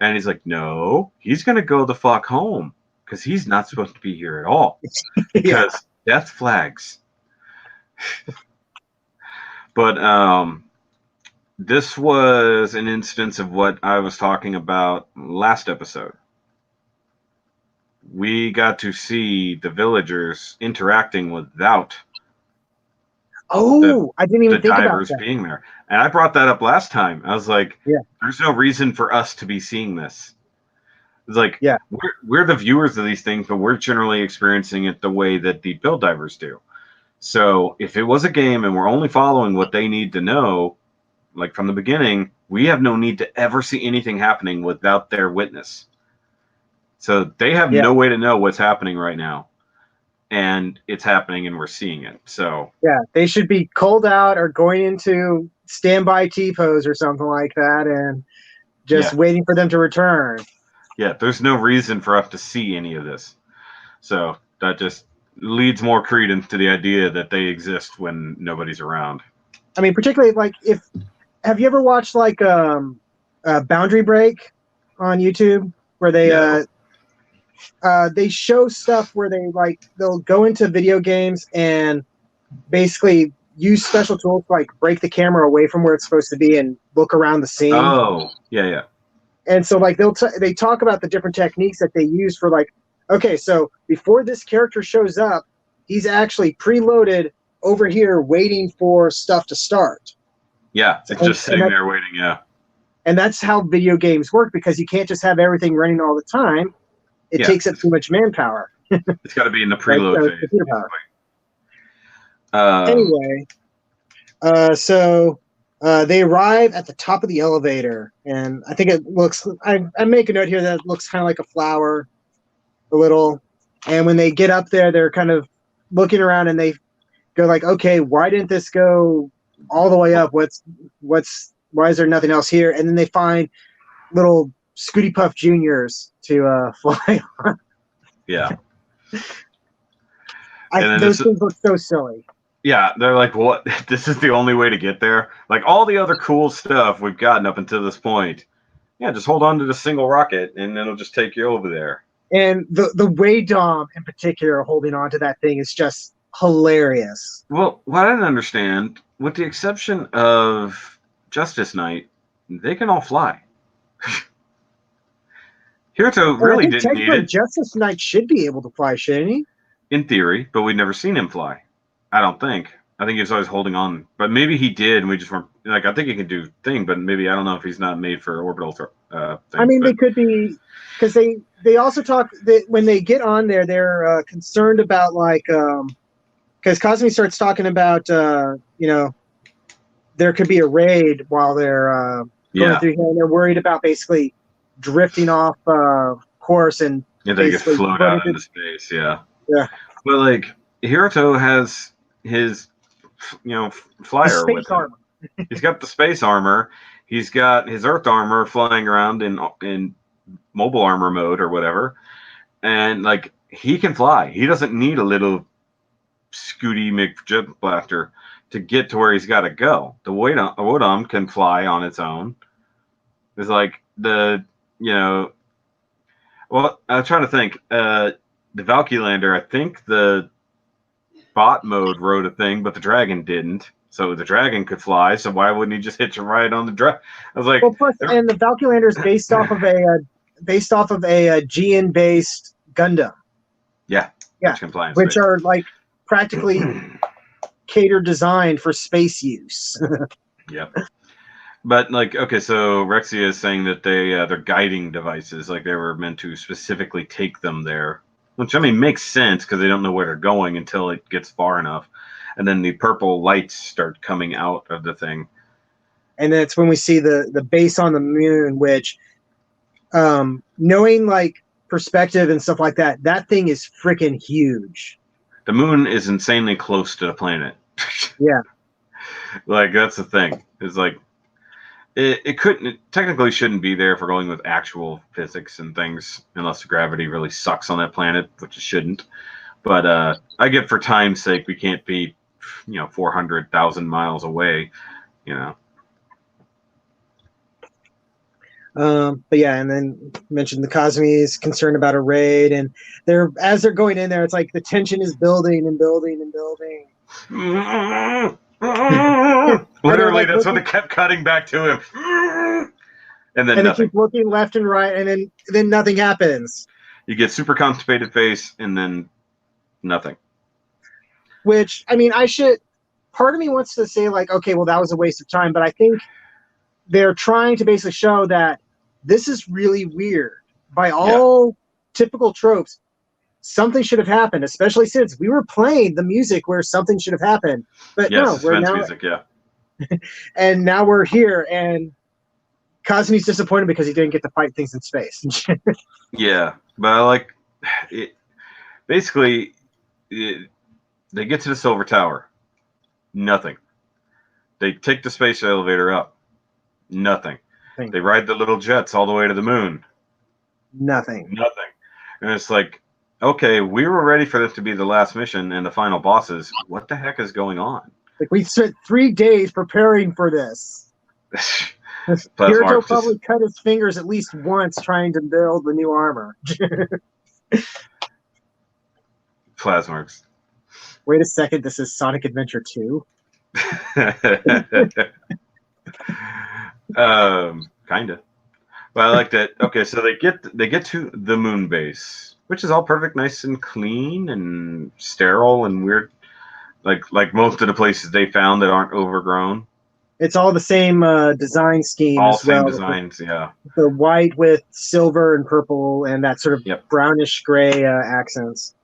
And he's like, no, he's gonna go the fuck home because he's not supposed to be here at all because death flags. But this was an instance of what I was talking about last episode. We got to see the villagers interacting without I didn't even think about divers that. being there. And I brought that up last time. I was like, there's no reason for us to be seeing this. It's like Yeah. we're the viewers of these things, but we're generally experiencing it the way that the build divers do. So if it was a game and we're only following what they need to know, like from the beginning, we have no need to ever see anything happening without their witness. So they have no way to know what's happening right now. And it's happening and we're seeing it. So yeah, they should be culled out or going into standby T-pose or something like that and just waiting for them to return. Yeah, there's no reason for us to see any of this. So that just leads more credence to the idea that they exist when nobody's around. I mean, particularly like have you ever watched like Boundary Break on YouTube where they show stuff where they'll go into video games and basically use special tools to like break the camera away from where it's supposed to be and look around the scene. Oh, yeah. And so like they talk about the different techniques that they use for like, okay, so before this character shows up, he's actually preloaded over here waiting for stuff to start. Yeah, it's just sitting there waiting, yeah. And that's how video games work, because you can't just have everything running all the time. It takes up too much manpower. It's got to be in the preload phase. Anyway, so they arrive at the top of the elevator, and I think it looks. I make a note here that it looks kind of like a flower, a little. And when they get up there, they're kind of looking around, and they go like, "Okay, why didn't this go all the way up? Why is there nothing else here?" And then they find little Scooty Puff Juniors to fly on. Yeah. Those things look so silly. Yeah, they're like, what? This is the only way to get there? Like, all the other cool stuff we've gotten up until this point. Yeah, just hold on to the single rocket, and it'll just take you over there. And the way Dom, in particular, holding on to that thing is just hilarious. Well, what I didn't understand, with the exception of Justice Knight, they can all fly. Hiruto really didn't need it. Justice Knight should be able to fly, shouldn't he? In theory, but we'd never seen him fly. I don't think. I think he was always holding on. But maybe he did, and we just weren't... Like, I think he can do thing, but maybe, I don't know if he's not made for orbital thing. I mean, they could be... Because they also talk... when they get on there, they're concerned about, like... Because Cosme starts talking about, there could be a raid while they're going through here, and they're worried about basically drifting off course and... Yeah, they get float out into space, yeah. Yeah. But, like, Hiruto has his, flyer with him. Armor. He's got the space armor. He's got his Earth armor flying around in mobile armor mode or whatever. And, like, he can fly. He doesn't need a little Scooty McJet blaster to get to where he's got to go. The Wodam can fly on its own. It's like well, I was trying to think. The Valkylander, I think the bot mode wrote a thing, but the dragon didn't. So the dragon could fly. So why wouldn't he just hitch a ride on the dragon? I was like, well, plus, and the Valkylander is based off of a GN-based Gundam. Yeah, which are like practically catered designed for space use. Yeah. But, like, okay, so Rexia is saying that they're guiding devices, like they were meant to specifically take them there. Which, I mean, makes sense because they don't know where they're going until it gets far enough. And then the purple lights start coming out of the thing. And that's when we see the base on the moon, which, knowing, like, perspective and stuff like that, that thing is freaking huge. The moon is insanely close to the planet. Yeah. Like, that's the thing. It's like, it technically shouldn't be there if we're going with actual physics and things, unless the gravity really sucks on that planet, which it shouldn't. But I get for time's sake, we can't be, 400,000 miles away, But yeah, and then mentioned the Cosme is concerned about a raid, and as they're going in there, it's like the tension is building and building and building. Literally, that's what they kept cutting back to him. And then they keep looking left and right, and then nothing happens. You get super constipated face, and then nothing. Which, I mean, part of me wants to say, like, okay, well, that was a waste of time, but I think they're trying to basically show that this is really weird, by all typical tropes, something should have happened, especially since we were playing the music where something should have happened. But Yeah, no, we're suspense now music, yeah. and now we're here, and Cosme's disappointed because he didn't get to fight things in space. Yeah, but I like it. Basically, they get to the Silver Tower. Nothing. They take the space elevator up. Nothing. They ride the little jets all the way to the moon. Nothing. Nothing. And it's like, okay, we were ready for this to be the last mission and the final bosses. What the heck is going on? Like, we spent 3 days preparing for this. Kirito probably cut his fingers at least once trying to build the new armor. Plasmarks. Wait a second, this is Sonic Adventure 2? Kinda. But I like that. Okay, so they get to the moon base, which is all perfect, nice and clean and sterile and weird, like most of the places they found that aren't overgrown. It's all the same design scheme all as well. All same designs, yeah. The white with silver and purple and that sort of brownish gray accents.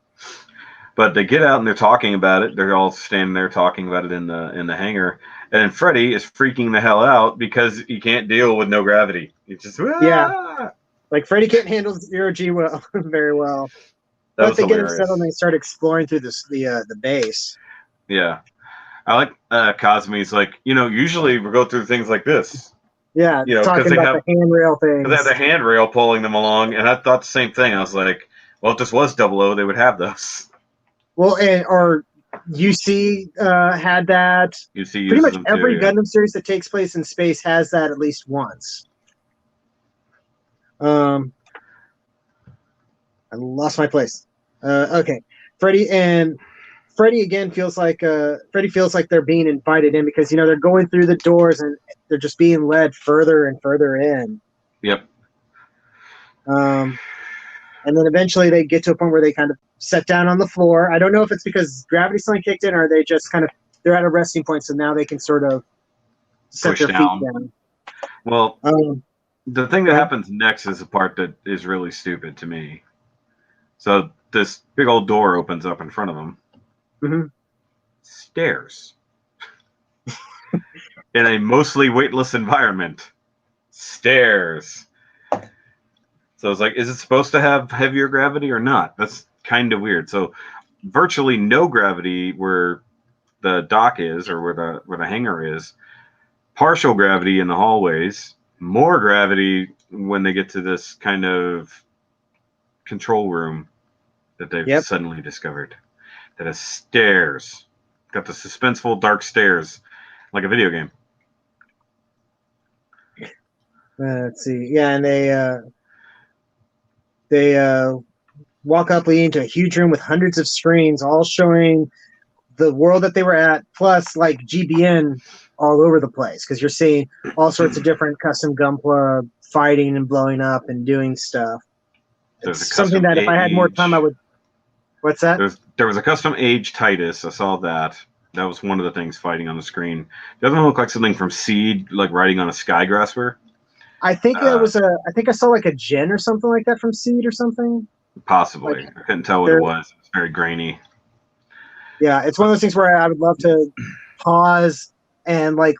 But they get out and they're talking about it. They're all standing there talking about it in the hangar. And Freddy is freaking the hell out because he can't deal with no gravity. He's just like Freddy can't handle zero G well very well. But they get him settled and they start exploring through the base. Yeah, I like Cosme's like, usually we go through things like this. Yeah, talking about the handrail things. They have the handrail pulling them along, and I thought the same thing. I was like, well, if this was 00, they would have those. Well, or UC had that. UC pretty much every Gundam series that takes place in space has that at least once. I lost my place. Okay, Freddy again feels like they're being invited in because they're going through the doors and they're just being led further and further in. Yep. And then eventually they get to a point where they kind of set down on the floor. I don't know if it's because gravity suddenly kicked in or they just they're at a resting point, so now they can sort of set their feet down. Well, the thing that happens next is the part that is really stupid to me. So this big old door opens up in front of them. Mm-hmm. Stairs. In a mostly weightless environment. Stairs. So it's like, is it supposed to have heavier gravity or not? That's kind of weird. So virtually no gravity where the dock is or where the hangar is. Partial gravity in the hallways. More gravity when they get to this kind of control room that they've suddenly discovered. That has stairs. Got the suspenseful dark stairs. Like a video game. Let's see. Yeah, and they walk up leading to a huge room with hundreds of screens, all showing the world that they were at, plus like GBN all over the place, because you're seeing all sorts of different custom Gunpla fighting and blowing up and doing stuff. It's something that if I had more time, I would. What's that? There was a custom age Titus. I saw that. That was one of the things fighting on the screen. Doesn't look like something from Seed, like riding on a Skygrasper. I think I think I saw like a Gen or something like that from Seed or something. Possibly. I couldn't tell what it was. It was very grainy. Yeah, it's one of those things where I would love to pause and like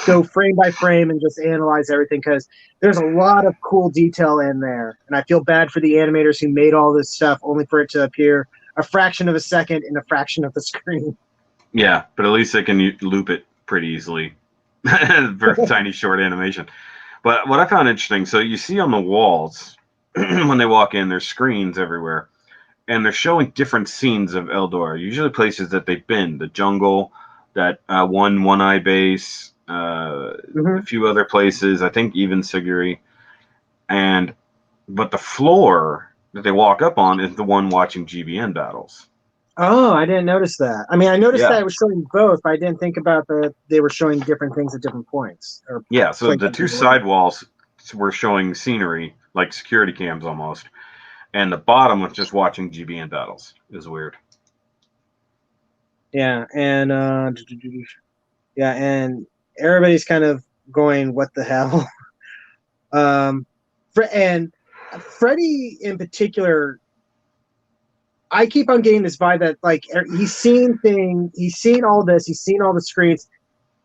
go frame by frame and just analyze everything, because there's a lot of cool detail in there. And I feel bad for the animators who made all this stuff only for it to appear a fraction of a second in a fraction of the screen. Yeah, but at least they can loop it pretty easily. Very tiny short animation. But what I found interesting, so you see on the walls, when they walk in, there's screens everywhere. And they're showing different scenes of Eldor, usually places that they've been. The jungle, that one-eye base, a few other places, I think even Siguri. But the floor that they walk up on is the one watching GBN battles. Oh, I didn't notice that. I mean, I noticed that it was showing both, but I didn't think about that they were showing different things at different points. So the two side walls were showing scenery, like security cams almost. And the bottom was just watching GBN battles. It was weird. Yeah, and and everybody's kind of going, "What the hell?" And Freddy in particular, I keep on getting this vibe that like he's seen all this, he's seen all the screens,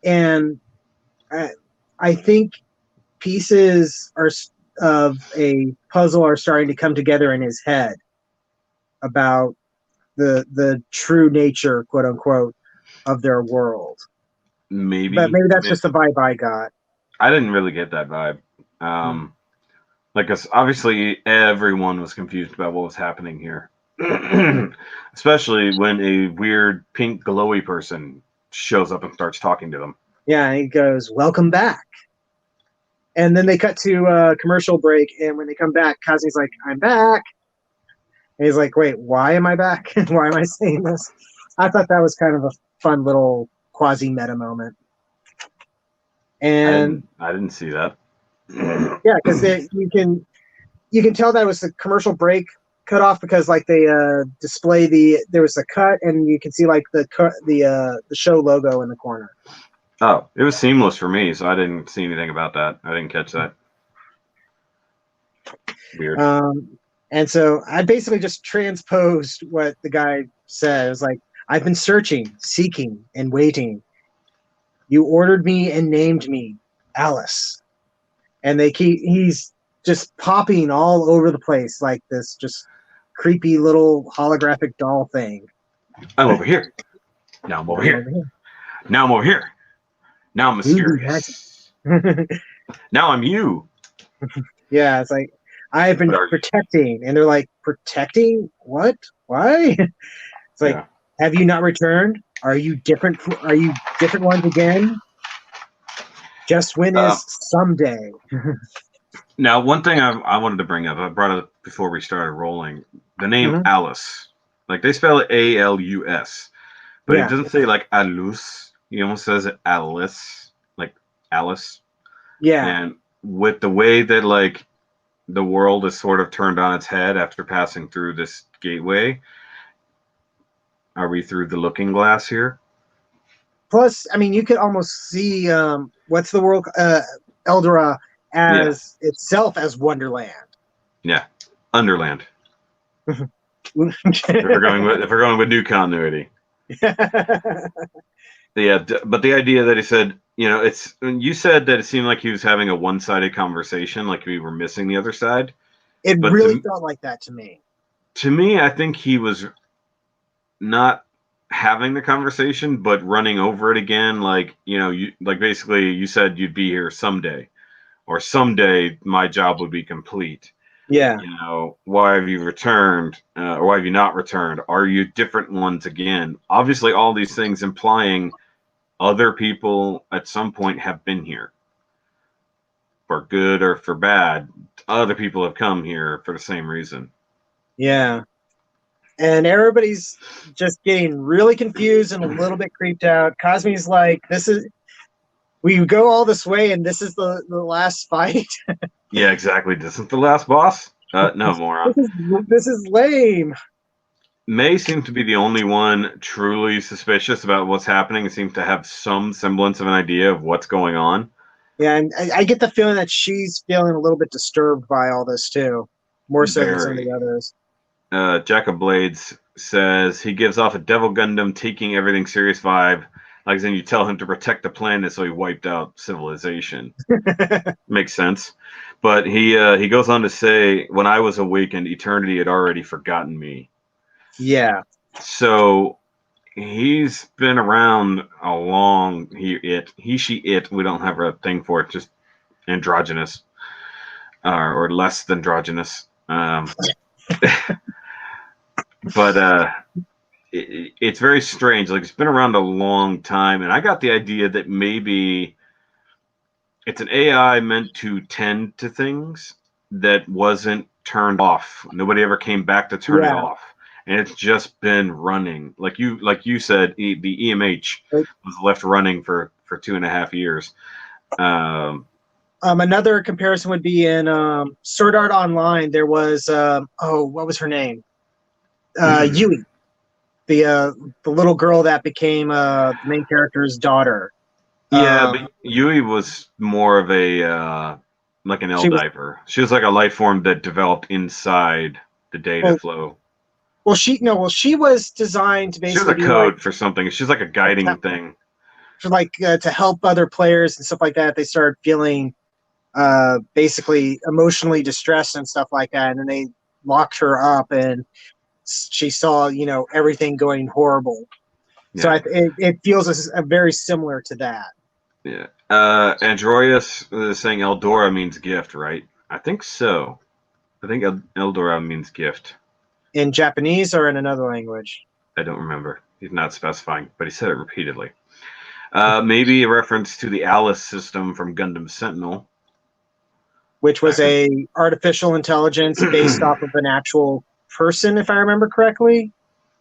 and I think pieces of a puzzle are starting to come together in his head about the true nature, quote unquote, of their world. Maybe, but maybe that's just the vibe I got. I didn't really get that vibe. Like, 'cause obviously everyone was confused about what was happening here, especially when a weird pink glowy person shows up and starts talking to them. Yeah, and he goes, "Welcome back." And then they cut to a commercial break, and when they come back, Kazumi's like, "I'm back." And he's like, "Wait, why am I back? Why am I saying this?" I thought that was kind of a fun little quasi-meta moment. And I didn't see that. yeah, because you can tell that it was the commercial break cut off because like they display there was a cut and you can see like the show logo in the corner. Oh, it was seamless for me, so I didn't see anything about that. I didn't catch that. Weird. And so I basically just transposed what the guy said. It was like, "I've been searching, seeking, and waiting. You ordered me and named me Alice." And he's just popping all over the place like this just creepy little holographic doll thing. I'm over here. Now I'm over here. Now I'm over here. Now I'm mysterious. Now I'm you. Yeah, it's like, "I've been protecting." And they're like, "Protecting? What? Why?" It's like, "Have you not returned? Are you different ones again? Just when is someday." Now, one thing I wanted to bring up, I brought it up before we started rolling. The name Alice. Like, they spell it A-L-U-S. But it doesn't say, like, Alus. He almost says it Alice. Like, Alice. Yeah. And with the way that, like, the world is sort of turned on its head after passing through this gateway, are we through the looking glass here? Plus, I mean, you could almost see what's the world Eldora as itself as Wonderland. Yeah, Underland. if we're going with new continuity. Yeah, but the idea that he said, you said that it seemed like he was having a one-sided conversation, like we were missing the other side. It really felt like that to me. To me, I think he was not having the conversation, but running over it again. Like, basically you said you'd be here someday, or someday my job would be complete. Yeah. Why have you returned? Or why have you not returned? Are you different ones again? Obviously, all these things implying other people at some point have been here. For good or for bad, other people have come here for the same reason. Yeah. And everybody's just getting really confused and a little bit creeped out. Cosme's like, we go all this way and this is the last fight. Yeah, exactly. This isn't the last boss? No, moron. This is lame. May seems to be the only one truly suspicious about what's happening and seems to have some semblance of an idea of what's going on. Yeah, and I get the feeling that she's feeling a little bit disturbed by all this too, more so than some of the others. Jack of Blades says he gives off a Devil Gundam taking everything serious vibe. Like then you tell him to protect the planet, so he wiped out civilization. Makes sense. But he goes on to say, "When I was awakened, eternity had already forgotten me." Yeah. So he's been around a long he, we don't have a thing for it, just androgynous. Or less than androgynous. But it's very strange. Like, it's been around a long time, and I got the idea that maybe it's an AI meant to tend to things that wasn't turned off. Nobody ever came back to turn it off, and it's just been running. Like you said, the EMH was left running for 2.5 years. Another comparison would be in Sword Art Online. There was what was her name? Yui, the little girl that became the main character's daughter. Yeah, but Yui was more of a like an She was Eldiver. She was like a life form that developed inside the data well, flow. she was designed to She was basically a be like code for something. She's like a guiding thing. to help other players and stuff like that. They started feeling basically emotionally distressed and stuff like that, and then they locked her up, and she saw everything going horrible. Yeah. So it feels very similar to that. Yeah. Androius is saying Eldora means gift, right? I think so. I think Eldora means gift. In Japanese or in another language? I don't remember. He's not specifying, but he said it repeatedly. Maybe a reference to the Alice system from Gundam Sentinel, Which was a artificial intelligence based off of an actual person, if I remember correctly.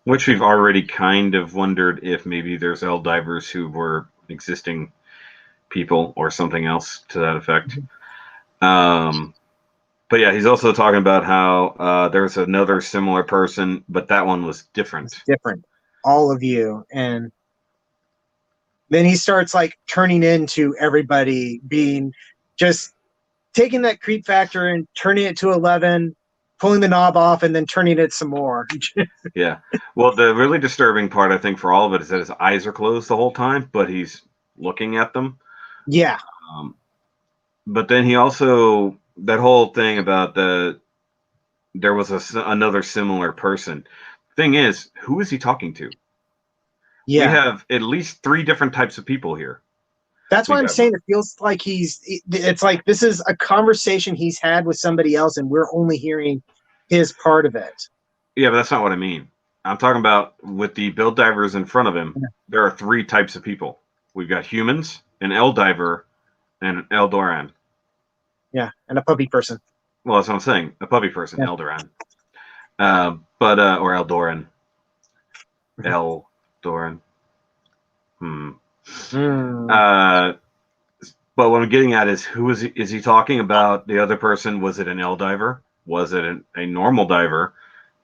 which we've already kind of wondered if maybe there's Eldivers who were existing people or something else to that effect. But yeah, he's also talking about how there's another similar person, but that one was different. It's different. All of you. And then he starts like turning into everybody, being just taking that creep factor and turning it to 11, pulling the knob off, and then turning it some more. Yeah. Well, the really disturbing part, I think, for all of it is that his eyes are closed the whole time, but he's looking at them. Yeah. But then he also, that whole thing about there was another similar person. Thing is, who is he talking to? Yeah. We have at least 3 different types of people here. That's why I'm saying it feels like it's like this is a conversation he's had with somebody else, and we're only hearing his part of it. Yeah, but that's not what I mean. I'm talking about with the build divers in front of him, there are 3 types of people. We've got humans, an Eldiver, and an Eldoran. Yeah, and a puppy person. Well, that's what I'm saying. A puppy person, Eldoran. Or Eldoran. Eldoran. But what I'm getting at is is he talking about the other person? Was it an Eldiver? Was it a normal diver?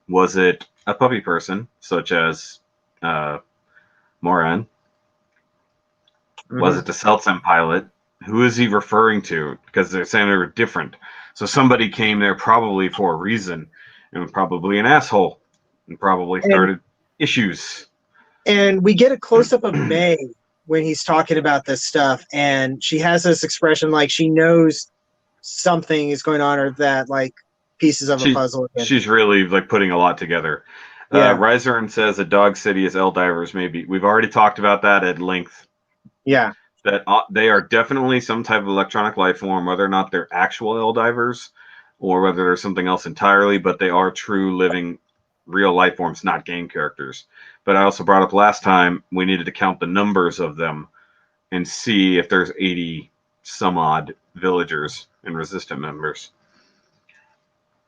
Was it a puppy person, such as Moran? Was it the Seltsem pilot? Who is he referring to? Because they're saying they were different. So somebody came there probably for a reason, and was probably an asshole, and probably started issues. And we get a close-up of May when he's talking about this stuff, and she has this expression like she knows something is going on, or that like pieces of a puzzle. She's really like putting a lot together. Yeah. Rizern says a Dog City is Eldivers. Maybe we've already talked about that at length. Yeah. That they are definitely some type of electronic life form, whether or not they're actual Eldivers or whether they're something else entirely, but they are true living real life forms, not game characters. But I also brought up last time we needed to count the numbers of them and see if there's 80 some odd villagers and resistant members.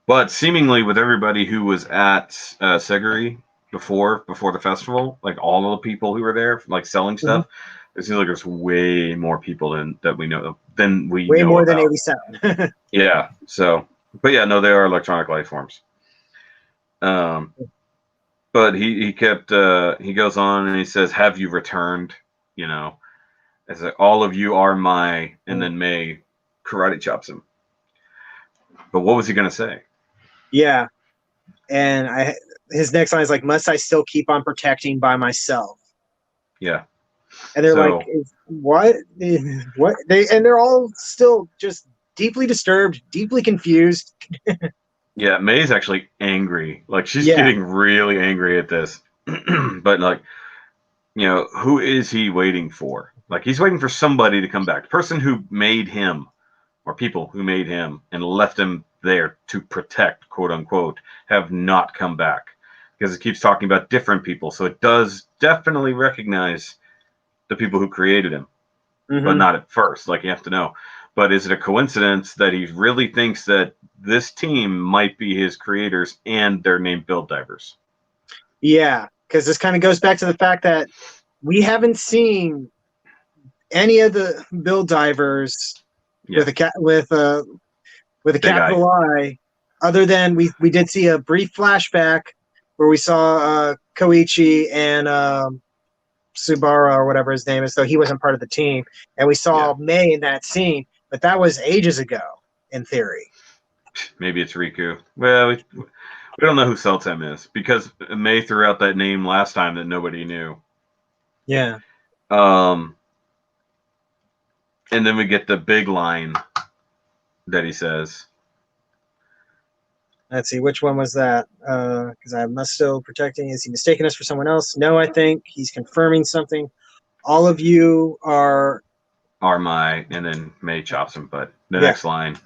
But seemingly with everybody who was at Seguri before the festival, like all of the people who were there, like selling stuff, it seems like there's way more people that we know than we way know more about. than 87. Yeah. So, but yeah, no, they are electronic life forms. But he kept he goes on and he says, "Have you returned?" You know, as all of you are my, and then May karate chops him. But what was he gonna say? Yeah, and his next line is like, "Must I still keep on protecting by myself?" Yeah. And they're like, "What? What?" They're all still just deeply disturbed, deeply confused. Yeah, May's actually angry. Like she's getting really angry at this. But like, who is he waiting for? Like he's waiting for somebody to come back. The person who made him, or people who made him and left him there to protect, quote unquote, have not come back. Because it keeps talking about different people. So it does definitely recognize the people who created him. But not at first. Like you have to know. But is it a coincidence that he really thinks that this team might be his creators and they're named Build Divers? Yeah, because this kind of goes back to the fact that we haven't seen any of the Build Divers with a capital I, other than we did see a brief flashback where we saw Koichi and Subara or whatever his name is, though he wasn't part of the team, and we saw May in that scene, but that was ages ago. in theory. Maybe it's Riku. Well, we don't know who Celtem is because May threw out that name last time that nobody knew. Yeah. And then we get the big line that he says. Let's see, which one was that? Because I must still protecting. Is he mistaking us for someone else? No, I think he's confirming something. All of you are my, and then May chops him. But the next line,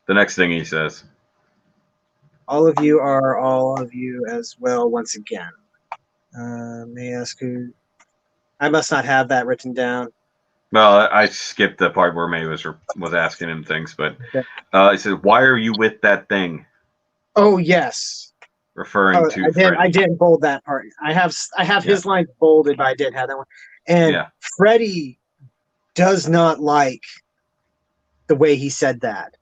the next thing he says. All of you are all of you as well once again. May I ask who? I must not have that written down. Well, I skipped the part where May was asking him things, but he said, "Why are you with that thing?" Oh yes, referring to Freddy. I did bold that part. I have his line bolded, but I did have that one. And Freddy does not like the way he said that,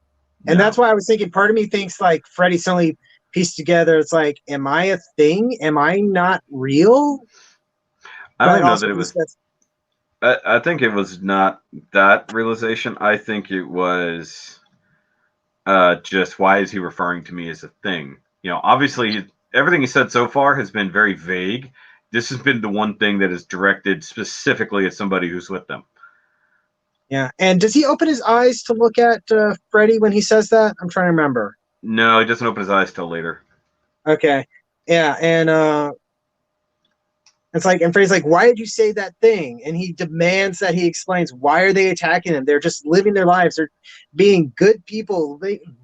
and that's why I was thinking. Part of me thinks like Freddy suddenly pieced together. It's like, am I a thing? Am I not real? I don't know that it was. I think it was not that realization. I think it was just, why is he referring to me as a thing? Obviously everything he said so far has been very vague. This has been the one thing that is directed specifically at somebody who's with them. Yeah. And does he open his eyes to look at Freddy when he says that? I'm trying to remember. No, he doesn't open his eyes till later. Okay. Yeah. And it's like, and Freddy's like, why did you say that thing? And he demands that he explains, why are they attacking him? They're just living their lives. They're being good people,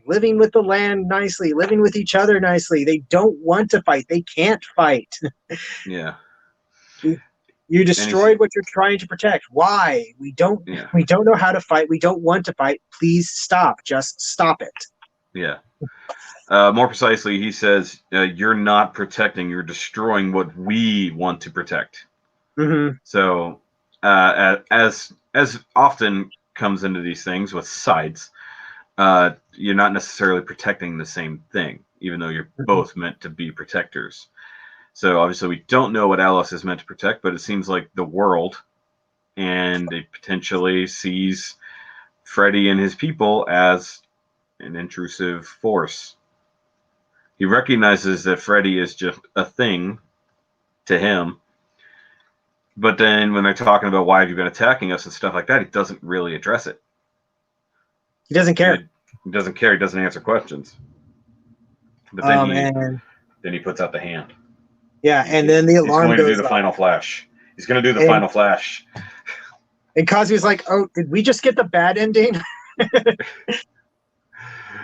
living with the land nicely, living with each other nicely. They don't want to fight. They can't fight. Yeah. You destroyed what you're trying to protect. Why? We don't know how to fight. We don't want to fight. Please stop. Just stop it. Yeah. More precisely, he says, you're not protecting, you're destroying what we want to protect. Mm-hmm. So, as often comes into these things with sides, you're not necessarily protecting the same thing, even though you're both meant to be protectors. So, obviously, we don't know what Alice is meant to protect, but it seems like the world, and it potentially sees Freddy and his people as an intrusive force. He recognizes that Freddy is just a thing to him. But then when they're talking about why have you been attacking us and stuff like that, he doesn't really address it. He doesn't care. He doesn't care. He doesn't answer questions. But then he puts out the hand. Yeah, and then the alarm goes off. He's going to do the final flash. He's going to do the final flash. And Cosby's like, oh, did we just get the bad ending?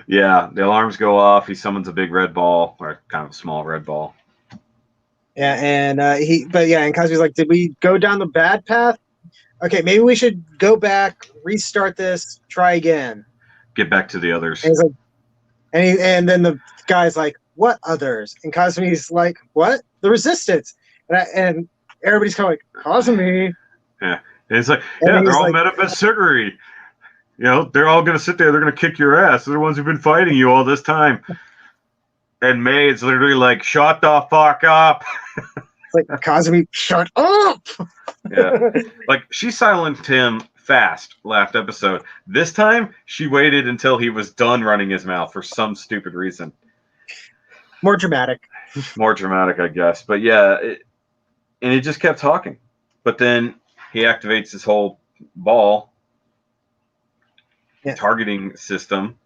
Yeah, the alarms go off. He summons a big red ball, or kind of a small red ball. Yeah, and and Cosby's like, did we go down the bad path? Okay, maybe we should go back, restart this, try again. Get back to the others. And he's like, and then the guy's like, what others? And Cosby's like, what? The Resistance. And everybody's kind of like, Cosby. Yeah, and it's like, they're all met up at Sugary. They're all going to sit there. They're going to kick your ass. They're the ones who've been fighting you all this time. And May's literally like, shut the fuck up. It's like, Cosby, shut up. Yeah. Like, she silenced him fast last episode. This time, she waited until he was done running his mouth for some stupid reason. More dramatic. More dramatic, I guess. But yeah, and he just kept talking. But then he activates his whole ball. Targeting system.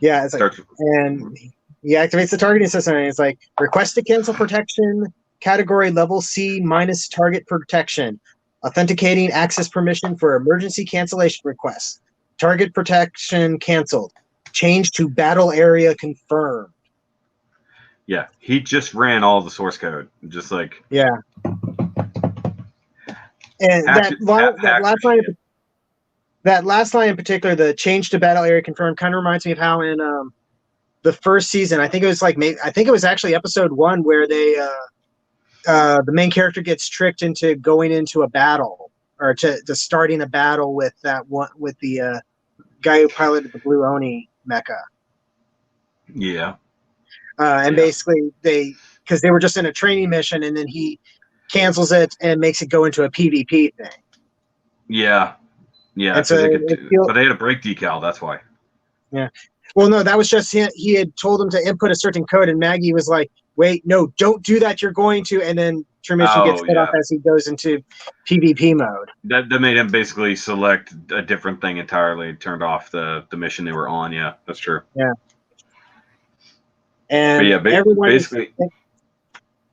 Yeah, it's like, and he activates the targeting system, and it's like, request to cancel protection, category level C minus target protection, authenticating access permission for emergency cancellation requests, target protection canceled, change to battle area confirmed. Yeah, he just ran all the source code, just like and that last line in particular, the change to battle area confirmed, kind of reminds me of how in the first season, I think it was actually episode 1 where they the main character gets tricked into going into a battle, or to starting a battle with the guy who piloted the Blue Oni mecha. Yeah. Basically because they were just in a training mission, and then he cancels it and makes it go into a PvP thing. Yeah. Yeah, so but they had a brake decal, that's why. Yeah. Well, no, that was just he had told him to input a certain code, and Maggie was like, "Wait, no, don't do that. You're going to." And then transmission gets Oh cut off yeah, as he goes into PvP mode. that made him basically select a different thing entirely. Turned off the mission they were on. Yeah, that's true. Yeah. But And yeah, everyone is. basically,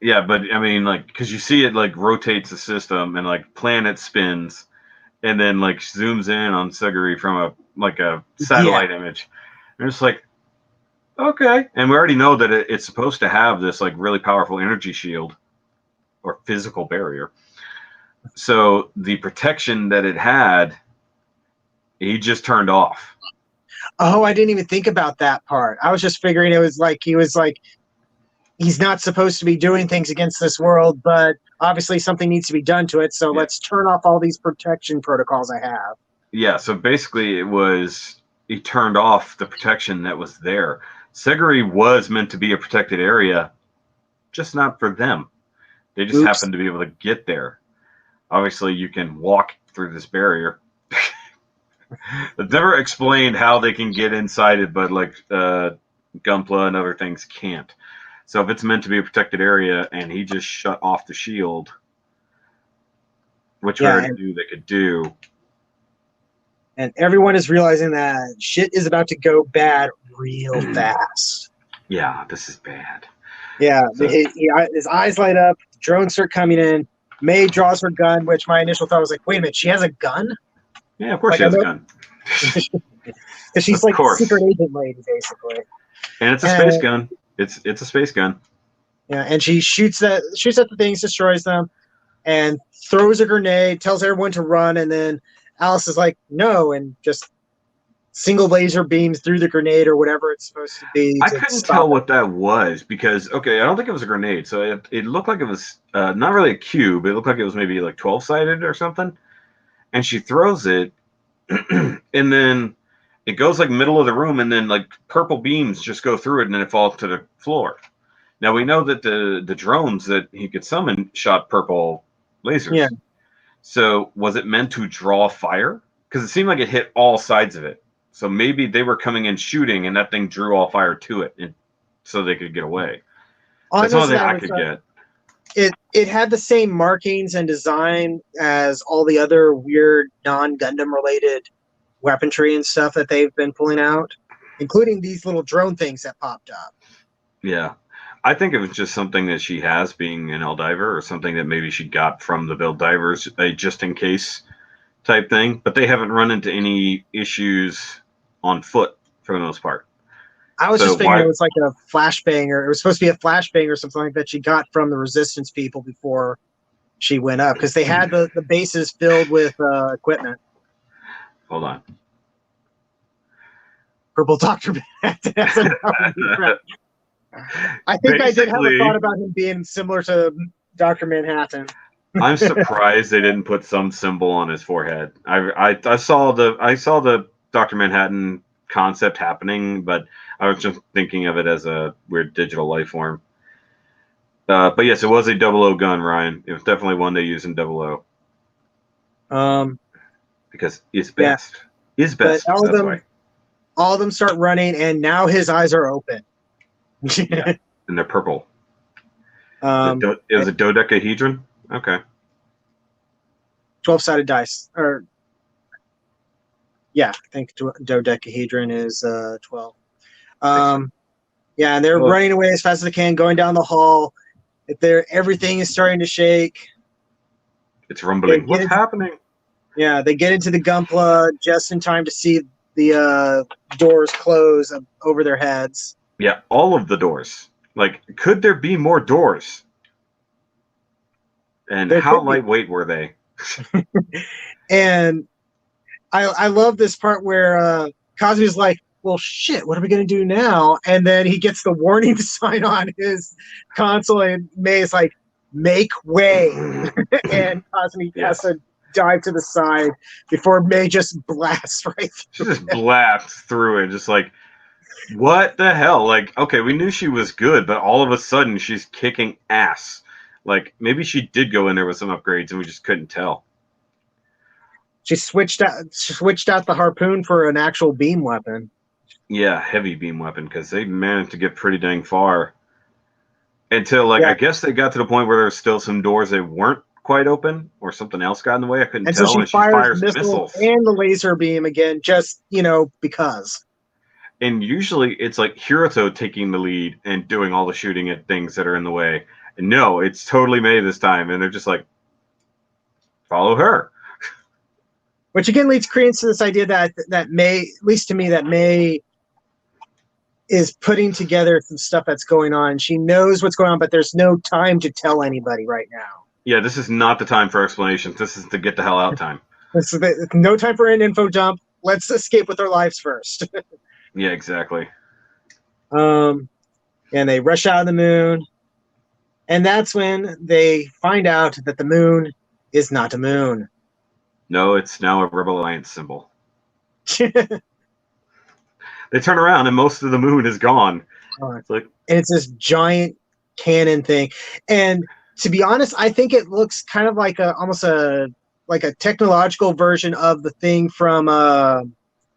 yeah. But I mean, like, because you see it like rotates the system and like planet spins, and then like zooms in on Seguri from a Yeah. satellite image. And it's like, okay, and we already know that it's supposed to have this like really powerful energy shield or physical barrier. So the protection that it had, he just turned off. Oh, I didn't even think about that part. I was just figuring it was like he's not supposed to be doing things against this world, but obviously something needs to be done to it. So let's turn off all these protection protocols I have. Yeah, so basically he turned off the protection that was there. Seguri was meant to be a protected area, just not for them. They just Oops. happened to be able to get there. Obviously, you can walk through this barrier. It's never explained how they can get inside it, but like Gunpla and other things can't. So if it's meant to be a protected area and he just shut off the shield, which we already knew they could do. And everyone is realizing that shit is about to go bad real fast. Yeah, this is bad. Yeah, So, his eyes light up. Drones start coming in. May draws her gun, which my initial thought was like, wait a minute, she has a gun? yeah, of course she has a gun. Because she's like a secret agent lady, basically. And it's a space gun. It's a space gun. Yeah, and she shoots at the things, destroys them, and throws a grenade, tells everyone to run, and then Alice is like, no, and just single laser beams through the grenade or whatever it's supposed to be. I couldn't tell what that was because, okay, I don't think it was a grenade. So it looked like it was not really a cube. It looked like it was maybe like 12-sided or something. And she throws it, and then it goes like middle of the room, and then like purple beams just go through it, and then it falls to the floor. Now we know that the drones that he could summon shot purple lasers. Yeah. So was it meant to draw fire? Because it seemed like it hit all sides of it. So maybe they were coming in shooting, and that thing drew all fire to it, and so they could get away. That's the only thing I could get. It had the same markings and design as all the other weird non-Gundam related weaponry and stuff that they've been pulling out, including these little drone things that popped up. Yeah. I think it was just something that she has, being an Eldiver, or something that maybe she got from the build divers, a just in case type thing. But they haven't run into any issues on foot for the most part. I was just thinking it was like a flashbanger. It was supposed to be a flashbang or something like that she got from the Resistance people before she went up, because they had the bases filled with equipment. Hold on. Purple Dr. Manhattan. I think I did have a thought about him being similar to Dr. Manhattan. I'm surprised they didn't put some symbol on his forehead. I saw the Dr. Manhattan concept happening, but I was just thinking of it as a weird digital life form. But yes, it was a 00 gun, Ryan. It was definitely one they used in 00. Because it's best. Yeah. Is best. That's why. All of them start running, and now his eyes are open. Yeah, and they're purple. It was a dodecahedron? Okay. 12-sided dice. Yeah, I think dodecahedron is 12. Yeah, and they're running away as fast as they can, going down the hall. Everything is starting to shake. It's rumbling. What's happening? Yeah, they get into the Gunpla just in time to see the doors close over their heads. Yeah, all of the doors. Like, could there be more doors? And how lightweight were they? And I love this part where Kazuya's like, well, shit, what are we going to do now? And then he gets the warning sign on his console, and May is like, make way. And Kazumi has to dive to the side before May just blasts right through. She just blasts through it, just like, what the hell? Like, okay, we knew she was good, but all of a sudden she's kicking ass. Like, maybe she did go in there with some upgrades and we just couldn't tell. She switched out the harpoon for an actual beam weapon. Yeah, heavy beam weapon, because they managed to get pretty dang far. Until, like, Yeah. I guess they got to the point where there's still some doors that weren't quite open, or something else got in the way. I couldn't And so tell. she And she fires fires missiles missiles. and the laser beam again, just, because. And usually it's like Hiruto taking the lead and doing all the shooting at things that are in the way. And no, it's totally Mei this time. And they're just like, follow her. Which again leads credence to this idea that Mei, at least to me, that Mei is putting together some stuff that's going on. She knows what's going on, but there's no time to tell anybody right now. Yeah, this is not the time for explanations. This is the get the hell out time. No time for an info dump. Let's escape with our lives first. Yeah, exactly. And they rush out of the moon. And that's when they find out that the moon is not a moon. No, it's now a Rebel Alliance symbol. They turn around and most of the moon is gone. It's like, and it's this giant cannon thing. And to be honest, I think it looks kind of like almost a technological version of the thing from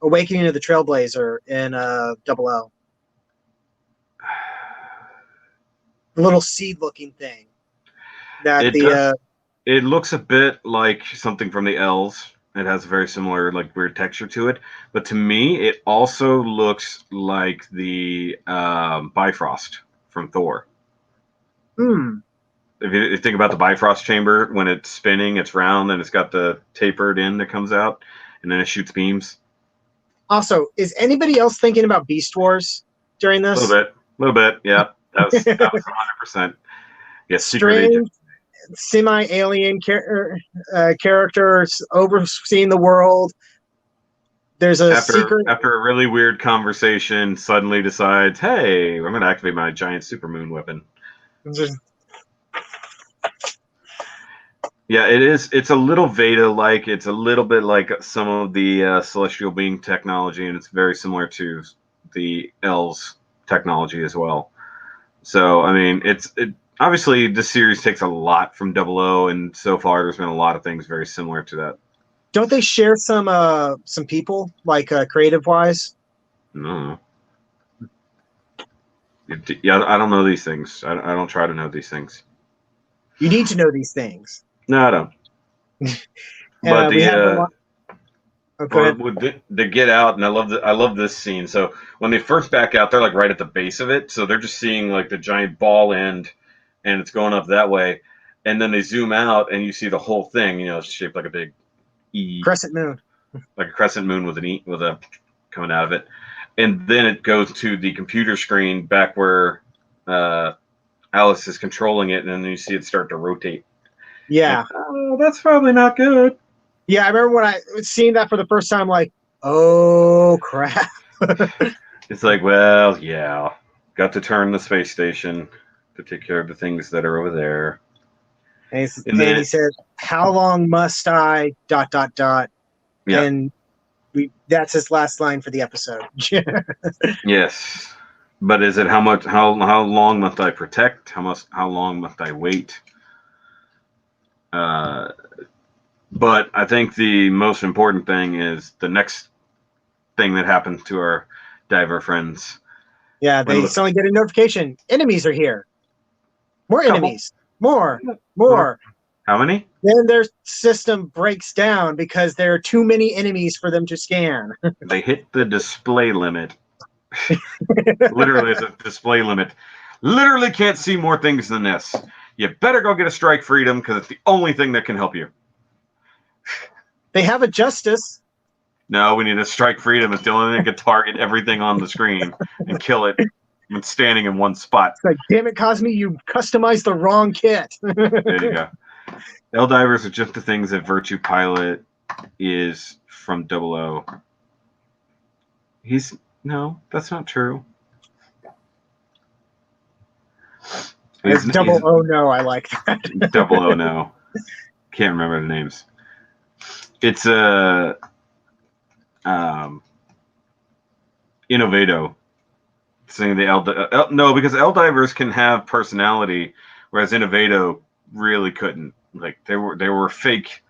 Awakening of the Trailblazer in Double O. The little seed-looking thing. It looks a bit like something from the L's. It has a very similar, like, weird texture to it. But to me, it also looks like the Bifrost from Thor. If you think about the Bifrost chamber, when it's spinning, it's round, and it's got the tapered end that comes out, and then it shoots beams. Also, is anybody else thinking about Beast Wars during this? A little bit, yeah. That was 100%. Yeah, strange, semi-alien characters overseeing the world. There's a secret. After a really weird conversation, suddenly decides, hey, I'm going to activate my giant supermoon weapon. Yeah, it is. It's a little Veda-like. It's a little bit like some of the celestial being technology, and it's very similar to the L's technology as well. So, I mean, obviously this series takes a lot from Double O, and so far there's been a lot of things very similar to that. Don't they share some people, like creative-wise? No. Yeah, I don't know these things. I don't try to know these things. You need to know these things. No, I don't. But the get out, and I love this scene. So when they first back out, they're like right at the base of it, so they're just seeing like the giant ball end, and it's going up that way. And then they zoom out, and you see the whole thing. It's shaped like a big E, crescent moon, like a crescent moon with an E with a coming out of it. And then it goes to the computer screen back where Alice is controlling it, and then you see it start to rotate. Yeah. Like, oh, that's probably not good. Yeah, I remember when I was seeing that for the first time, like, oh, crap. It's like, well, yeah. Got to turn the space station to take care of the things that are over there. And he said, how long must I, ... Yeah. And that's his last line for the episode. Yes. But is it how long must I protect? How long must I wait? But I think the most important thing is the next thing that happens to our diver friends. Yeah, they suddenly get a notification. Enemies are here. More enemies. More. How many? Then their system breaks down because there are too many enemies for them to scan. They hit the display limit. Literally, it's a display limit. Literally can't see more things than this. You better go get a strike freedom because it's the only thing that can help you. They have a justice. No, we need a strike freedom. It's the only thing that can target everything on the screen and kill it when standing in one spot. It's like, damn it, Cosme, you customized the wrong kit. There you go. L-divers are just the things that Virtue Pilot is from Double O. No, that's not true. Double O no, I like that. Double O no. Can't remember the names. It's Innovato. Saying the no, because L-divers can have personality, whereas Innovato really couldn't. Like they were fake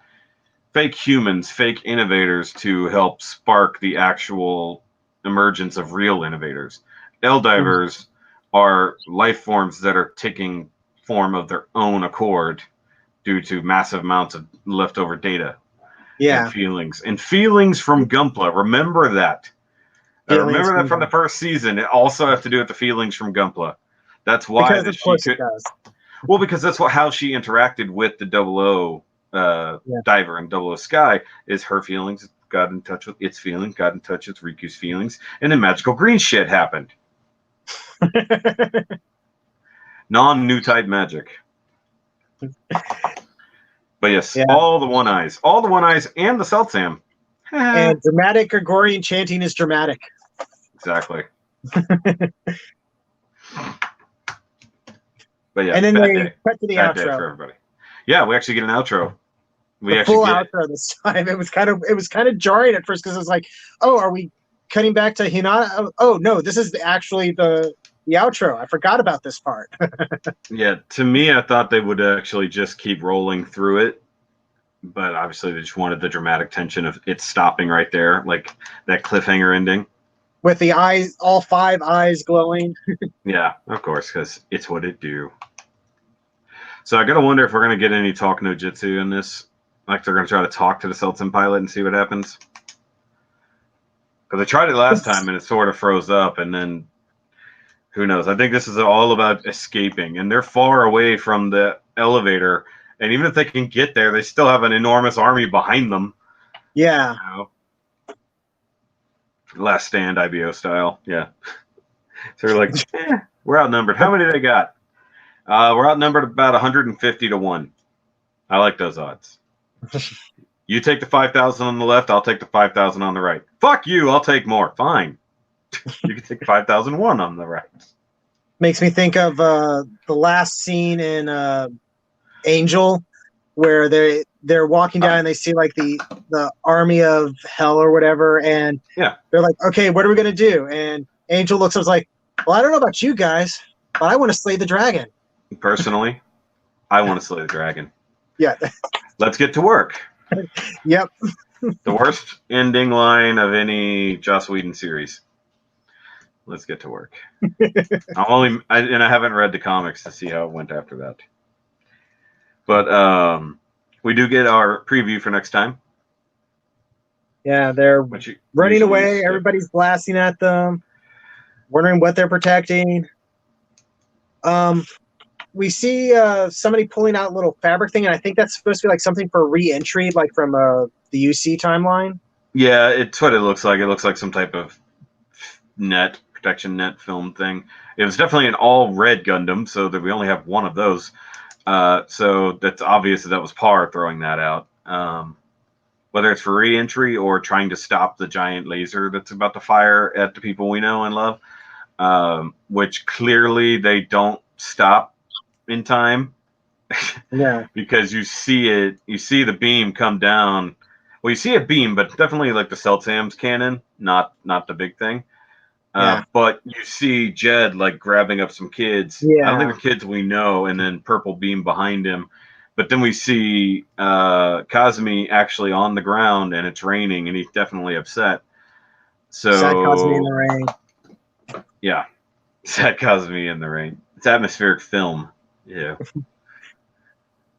humans, fake innovators to help spark the actual emergence of real innovators. L-divers are life forms that are taking form of their own accord due to massive amounts of leftover data and Yeah. feelings. And feelings from Gunpla. Remember that. Remember that from the first season. It also has to do with the feelings from Gunpla. That's why because of course it does. Well, because that's how she interacted with the 00 diver and 00 Sky is her feelings got in touch with its feelings, got in touch with Riku's feelings, and then magical green shit happened. Non-new type magic. But yes, all the one eyes, and the Seltsam. And dramatic Gregorian chanting is dramatic. Exactly. But yeah, and then bad they day. cut to the Bad outro day for everybody. Yeah, we actually get an outro. The full outro this time. It was kind of jarring at first because it was like, oh, are we cutting back to Hinata? Oh no, this is actually the outro. I forgot about this part. Yeah, to me, I thought they would actually just keep rolling through it, but obviously they just wanted the dramatic tension of it stopping right there, like that cliffhanger ending. With the eyes, all 5 eyes glowing. Yeah, of course, because it's what it do. So I gotta wonder if we're gonna get any talk no jutsu in this. Like they're gonna try to talk to the Seltsam pilot and see what happens. Because I tried it last time and it sort of froze up, and then who knows? I think this is all about escaping, and they're far away from the elevator. And even if they can get there, they still have an enormous army behind them. Yeah. You know? Last Stand, IBO style. Yeah. So they're like, we're outnumbered. How many they got? We're outnumbered about 150 to 1. I like those odds. You take the 5,000 on the left, I'll take the 5,000 on the right. Fuck you, I'll take more. Fine. You can take 5,001 on the right. Makes me think of the last scene in Angel, where they're walking down and they see like the army of hell or whatever, and they're like, okay, what are we gonna do? And Angel looks up and is like, well, I don't know about you guys, but I want to slay the dragon. Personally, I want to slay the dragon. Yeah. Let's get to work. Yep. The worst ending line of any Joss Whedon series. Let's get to work. I haven't read the comics to see how it went after that. But we do get our preview for next time. Yeah, they're running away. Everybody's blasting at them, wondering what they're protecting. We see somebody pulling out a little fabric thing, and I think that's supposed to be like something for re-entry, like from the UC timeline. Yeah, it's what it looks like. It looks like some type of protection net film thing. It was definitely an all-red Gundam, so that we only have one of those. So that's obvious that was Par throwing that out. Whether it's for re-entry or trying to stop the giant laser that's about to fire at the people we know and love, which clearly they don't stop in time. Yeah. Because you see the beam come down. Well, you see a beam, but definitely like the Seltsam's cannon, not the big thing. But you see Jed like grabbing up some kids. Yeah. I don't think the kids we know, and then purple beam behind him. But then we see Kazumi actually on the ground, and it's raining, and he's definitely upset. So sad Kazumi in the rain. Yeah, sad Kazumi in the rain. It's atmospheric film. Yeah.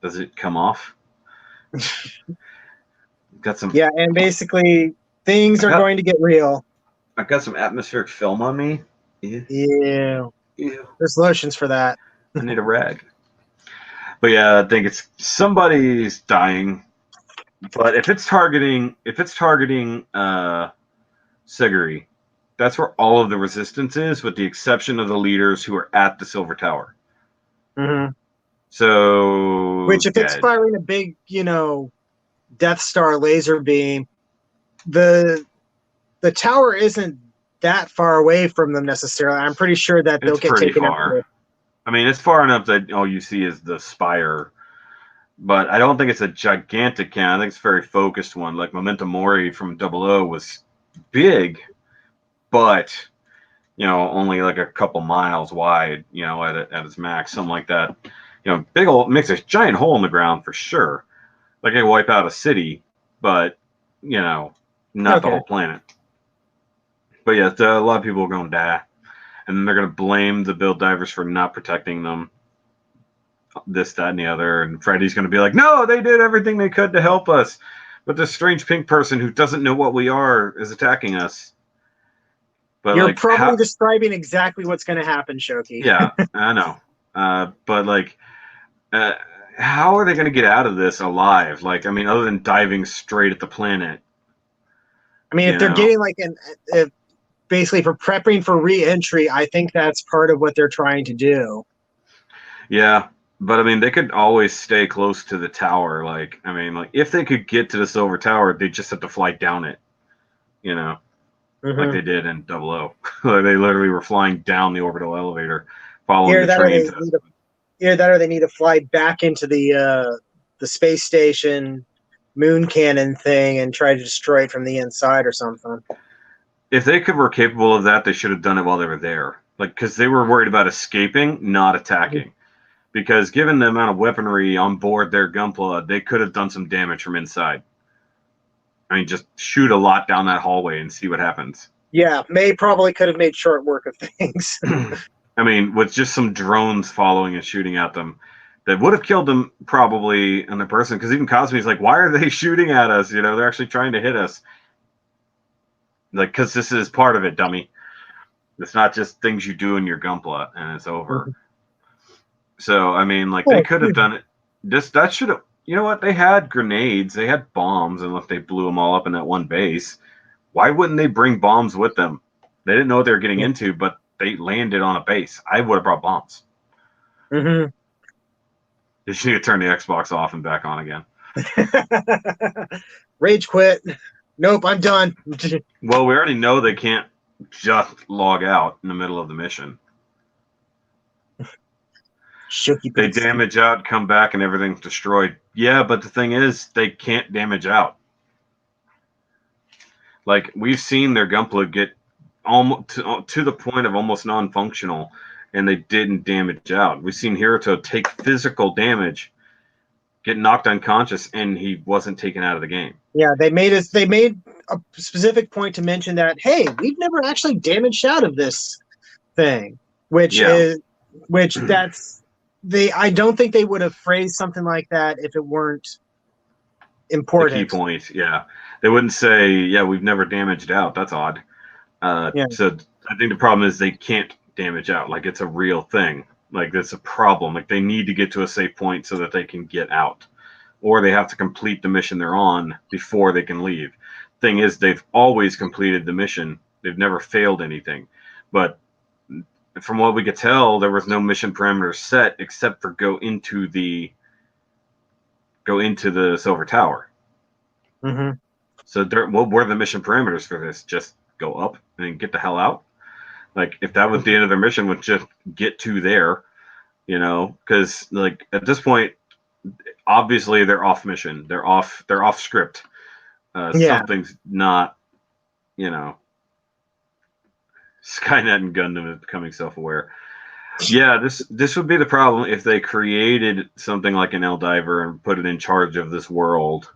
Does it come off? Got some. Yeah, and basically things are going to get real. I've got some atmospheric film on me. Yeah. There's lotions for that. I need a rag. But yeah, I think it's somebody's dying. But if it's targeting Seguri, that's where all of the resistance is, with the exception of the leaders who are at the Silver Tower. Mm-hmm. So, which if it's firing a big, Death Star laser beam, the tower isn't that far away from them necessarily. I'm pretty sure that they'll get taken out. I mean, it's far enough that all you see is the spire, but I don't think it's a gigantic cannon. I think it's a very focused one. Like Memento Mori from 00 was big, but only like a couple miles wide. At its max, something like that. Big old makes a giant hole in the ground for sure. Like they wipe out a city, but not the whole planet. But yeah, a lot of people are going to die. And then they're going to blame the build divers for not protecting them. This, that, and the other. And Freddy's going to be like, no, they did everything they could to help us. But this strange pink person who doesn't know what we are is attacking us. But You're like, probably describing exactly what's going to happen, Shoki. Yeah, I know. But like, how are they going to get out of this alive? Like, I mean, other than diving straight at the planet. I mean, if they're getting like basically for prepping for re-entry, I think that's part of what they're trying to do. Yeah, but I mean, they could always stay close to the tower. Like, I mean, like if they could get to the silver tower, they just have to fly down it. You know, like they did in 00. They literally were flying down the orbital elevator, following the train. Either that, or they need to fly back into the space station moon cannon thing and try to destroy it from the inside or something. If they were capable of that, they should have done it while they were there. Like, because they were worried about escaping, not attacking. Because given the amount of weaponry on board their Gunpla, they could have done some damage from inside. I mean, just shoot a lot down that hallway and see what happens. Yeah, May probably could have made short work of things. I mean, with just some drones following and shooting at them, that would have killed them probably in the person. Because even Cosme's like, why are they shooting at us? You know, they're actually trying to hit us. Like, because this is part of it, dummy. It's not just things you do in your Gunpla and it's over. So, I mean, like, they could have done it. That should have, you know what? They had grenades, they had bombs, and if they blew them all up in that one base, why wouldn't they bring bombs with them? They didn't know what they were getting into, but they landed on a base. I would have brought bombs. Mm-hmm. They should have turned the Xbox off and back on again. Rage quit. Nope, I'm done. Well, we already know they can't just log out in the middle of the mission. They damage out, come back, and everything's destroyed. Yeah, but the thing is, they can't damage out. Like, we've seen their Gunpla get almost to the point of almost non-functional, and they didn't damage out. We've seen Hiruto take physical damage, get knocked unconscious, and he wasn't taken out of the game. Yeah, they made a specific point to mention that, hey, we've never actually damaged out of this thing, I don't think they would have phrased something like that if it weren't important. The key point, yeah. They wouldn't say, yeah, we've never damaged out. That's odd. So I think the problem is they can't damage out. Like, it's a real thing. Like, that's a problem. Like, they need to get to a safe point so that they can get out. Or they have to complete the mission they're on before they can leave. Thing is, they've always completed the mission. They've never failed anything. But from what we could tell, there was no mission parameters set except for go into the Silver Tower. Mm-hmm. So what were the mission parameters for this? Just go up and get the hell out? Like, if that was the end of their mission, would just get to there, you know? Because, like, at this point, obviously they're off mission. They're off script. Something's not, you know. Skynet and Gundam is becoming self-aware. Yeah, this would be the problem if they created something like an L-Diver and put it in charge of this world,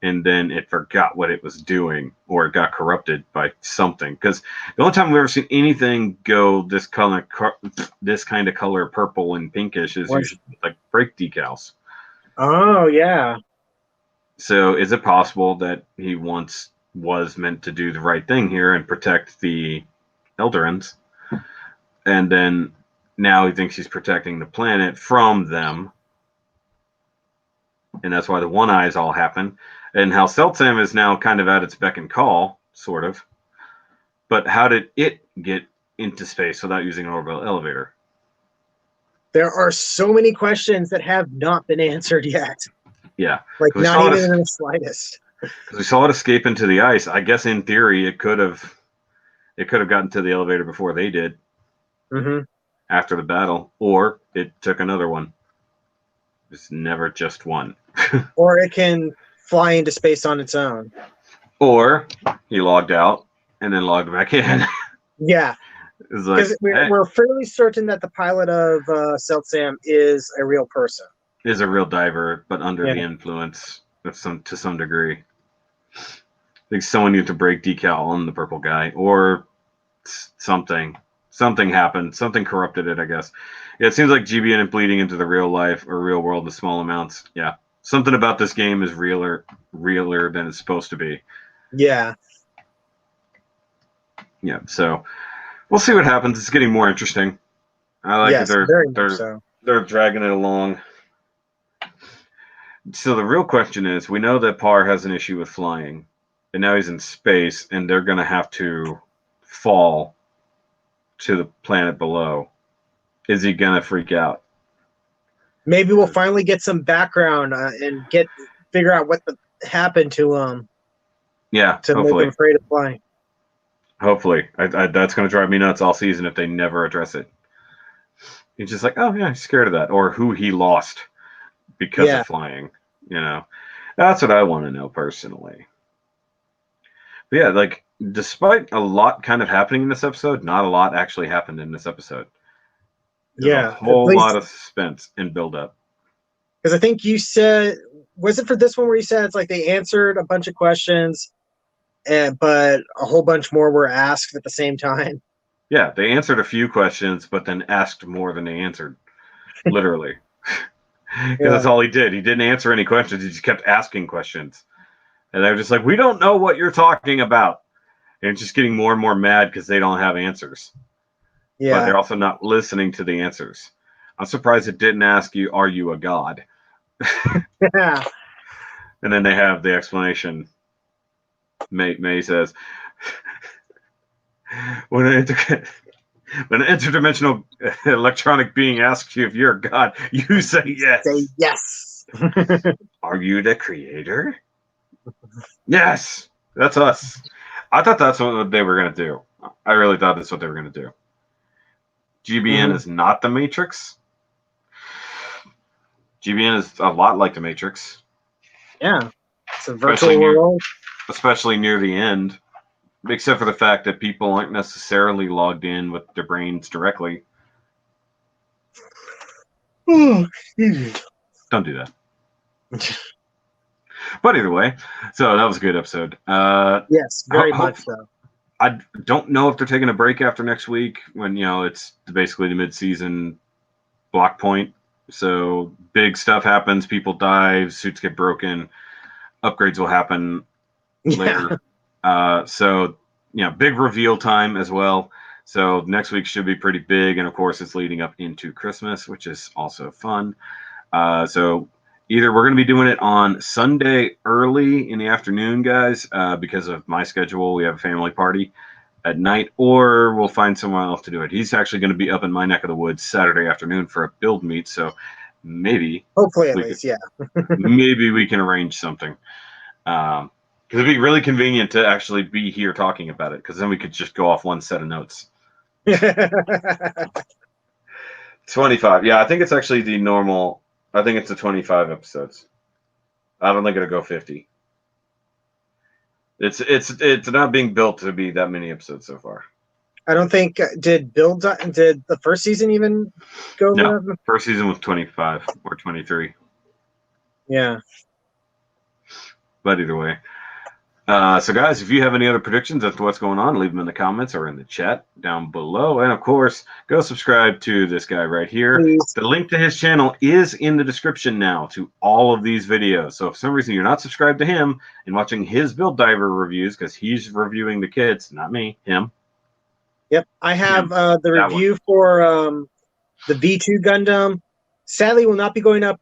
and then it forgot what it was doing, or it got corrupted by something. Because the only time we've ever seen anything go this kind of color, purple and pinkish, is usually like brake decals. Oh yeah. So is it possible that he once was meant to do the right thing here and protect the Eldorans, and then now he thinks he's protecting the planet from them, and that's why the One Eyes all happen, and how Seltsam is now kind of at its beck and call, sort of. But how did it get into space without using an orbital elevator? There are so many questions that have not been answered yet. Yeah, like not even in the slightest. Because we saw it escape into the ice. I guess in theory it could have gotten to the elevator before they did. Mm-hmm. After the battle, or it took another one. It's never just one. Or it can fly into space on its own. Or he logged out and then logged back in. Yeah. Because we're fairly certain that the pilot of Seltsam is a real person. Is a real diver, but under the influence of to some degree. I think someone needs to break decal on the purple guy, or something happened. Something corrupted it, I guess. Yeah, it seems like GBN is bleeding into the real life or real world in small amounts. Yeah, something about this game is realer than it's supposed to be. Yeah. Yeah, so we'll see what happens. It's getting more interesting. I like yes, that very much so. they're dragging it along. So the real question is, we know that Parr has an issue with flying, and now he's in space, and they're going to have to fall to the planet below. Is he going to freak out? Maybe we'll finally get some background and figure out what happened to him. Yeah, to hopefully. make him afraid of flying. Hopefully. That's going to drive me nuts all season if they never address it. He's just like, oh, yeah, he's scared of that. Or who he lost because of flying. You know, that's what I want to know personally. But yeah, like, despite a lot kind of happening in this episode, not a lot actually happened in this episode. There's a whole lot of suspense and build-up. Because I think you said, was it for this one where you said it's like they answered a bunch of questions, but a whole bunch more were asked at the same time? Yeah, they answered a few questions, but then asked more than they answered, literally. Because that's all he did. He didn't answer any questions. He just kept asking questions. And they were just like, we don't know what you're talking about. And it's just getting more and more mad because they don't have answers. Yeah. But they're also not listening to the answers. I'm surprised it didn't ask you, are you a god? Yeah. And then they have the explanation. May says, when an interdimensional electronic being asks you if you're a god, you say yes. Say yes. Are you the creator? Yes, that's us. I thought that's what they were going to do. I really thought that's what they were going to do. GBN is not the Matrix. GBN is a lot like the Matrix. Yeah. It's a virtual world. Especially near the end. Except for the fact that people aren't necessarily logged in with their brains directly. Don't do that. But either way, so that was a good episode. Yes, very much so. I don't know if they're taking a break after next week when, it's basically the mid-season block point. So big stuff happens, people die, suits get broken, upgrades will happen later. So, big reveal time as well. So next week should be pretty big. And of course, it's leading up into Christmas, which is also fun. So either we're going to be doing it on Sunday early in the afternoon, guys, because of my schedule. We have a family party at night, or we'll find someone else to do it. He's actually going to be up in my neck of the woods Saturday afternoon for a build meet. So maybe, hopefully at least, maybe we can arrange something. Because it'd be really convenient to actually be here talking about it, because then we could just go off one set of notes. 25. Yeah, I think it's actually the normal. I think it's the 25 episodes. I don't think it'll go 50. It's not being built to be that many episodes so far. I don't think did the first season even go? No, first season was 25 or 23. Yeah. But either way. So guys, if you have any other predictions as to what's going on, leave them in the comments or in the chat down below. And of course, go subscribe to this guy right here. Please. The link to his channel is in the description now to all of these videos. So if for some reason you're not subscribed to him and watching his Build Diver reviews, because he's reviewing the kids, not me, him. Yep. I have the review for the V2 Gundam. Sadly, will not be going up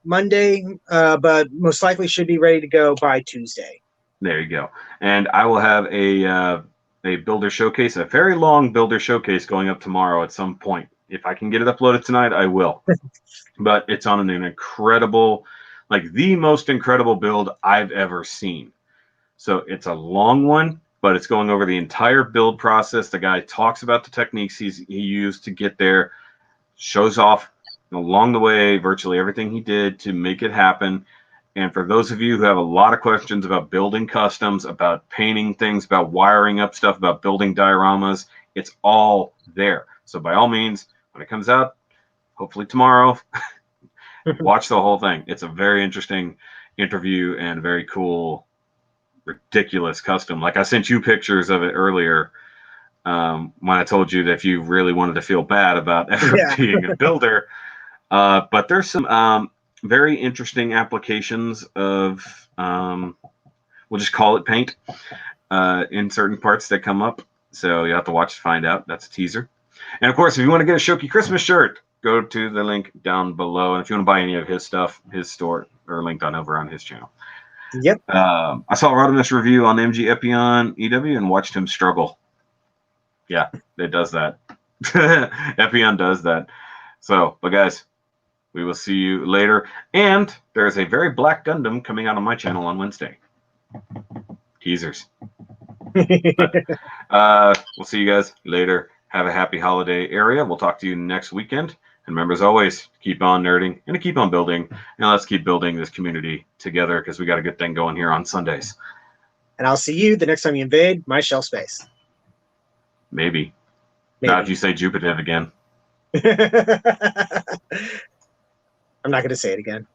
Monday, but most likely should be ready to go by Tuesday. There you go. And I will have a builder showcase, a very long builder showcase going up tomorrow at some point. If I can get it uploaded tonight, I will. But it's on an incredible, like the most incredible build I've ever seen. So it's a long one, but it's going over the entire build process. The guy talks about the techniques he used to get there, shows off along the way virtually everything he did to make it happen. And for those of you who have a lot of questions about building customs, about painting things, about wiring up stuff, about building dioramas, it's all there. So by all means, when it comes out, hopefully tomorrow, watch the whole thing. It's a very interesting interview and very cool, ridiculous custom. Like I sent you pictures of it earlier. when I told you that if you really wanted to feel bad about ever Yeah. being a builder. But there's some very interesting applications of, we'll just call it paint, in certain parts that come up. So you have to watch to find out. That's a teaser. And of course, if you want to get a Shoki Christmas shirt, go to the link down below. And if you want to buy any of his stuff, his store are linked on over on his channel. Yep. I saw a RODIMUS review on MG Epion EW and watched him struggle. Yeah, it does that. Epion does that. So, but guys, we will see you later. And there's a very black Gundam coming out on my channel on Wednesday. Teasers. We'll see you guys later. Have a happy holiday area. We'll talk to you next weekend. And remember, as always, keep on nerding and to keep on building. And let's keep building this community together because we got a good thing going here on Sundays. And I'll see you the next time you invade my shell space. Maybe. Not if you say Jupiter again. I'm not going to say it again.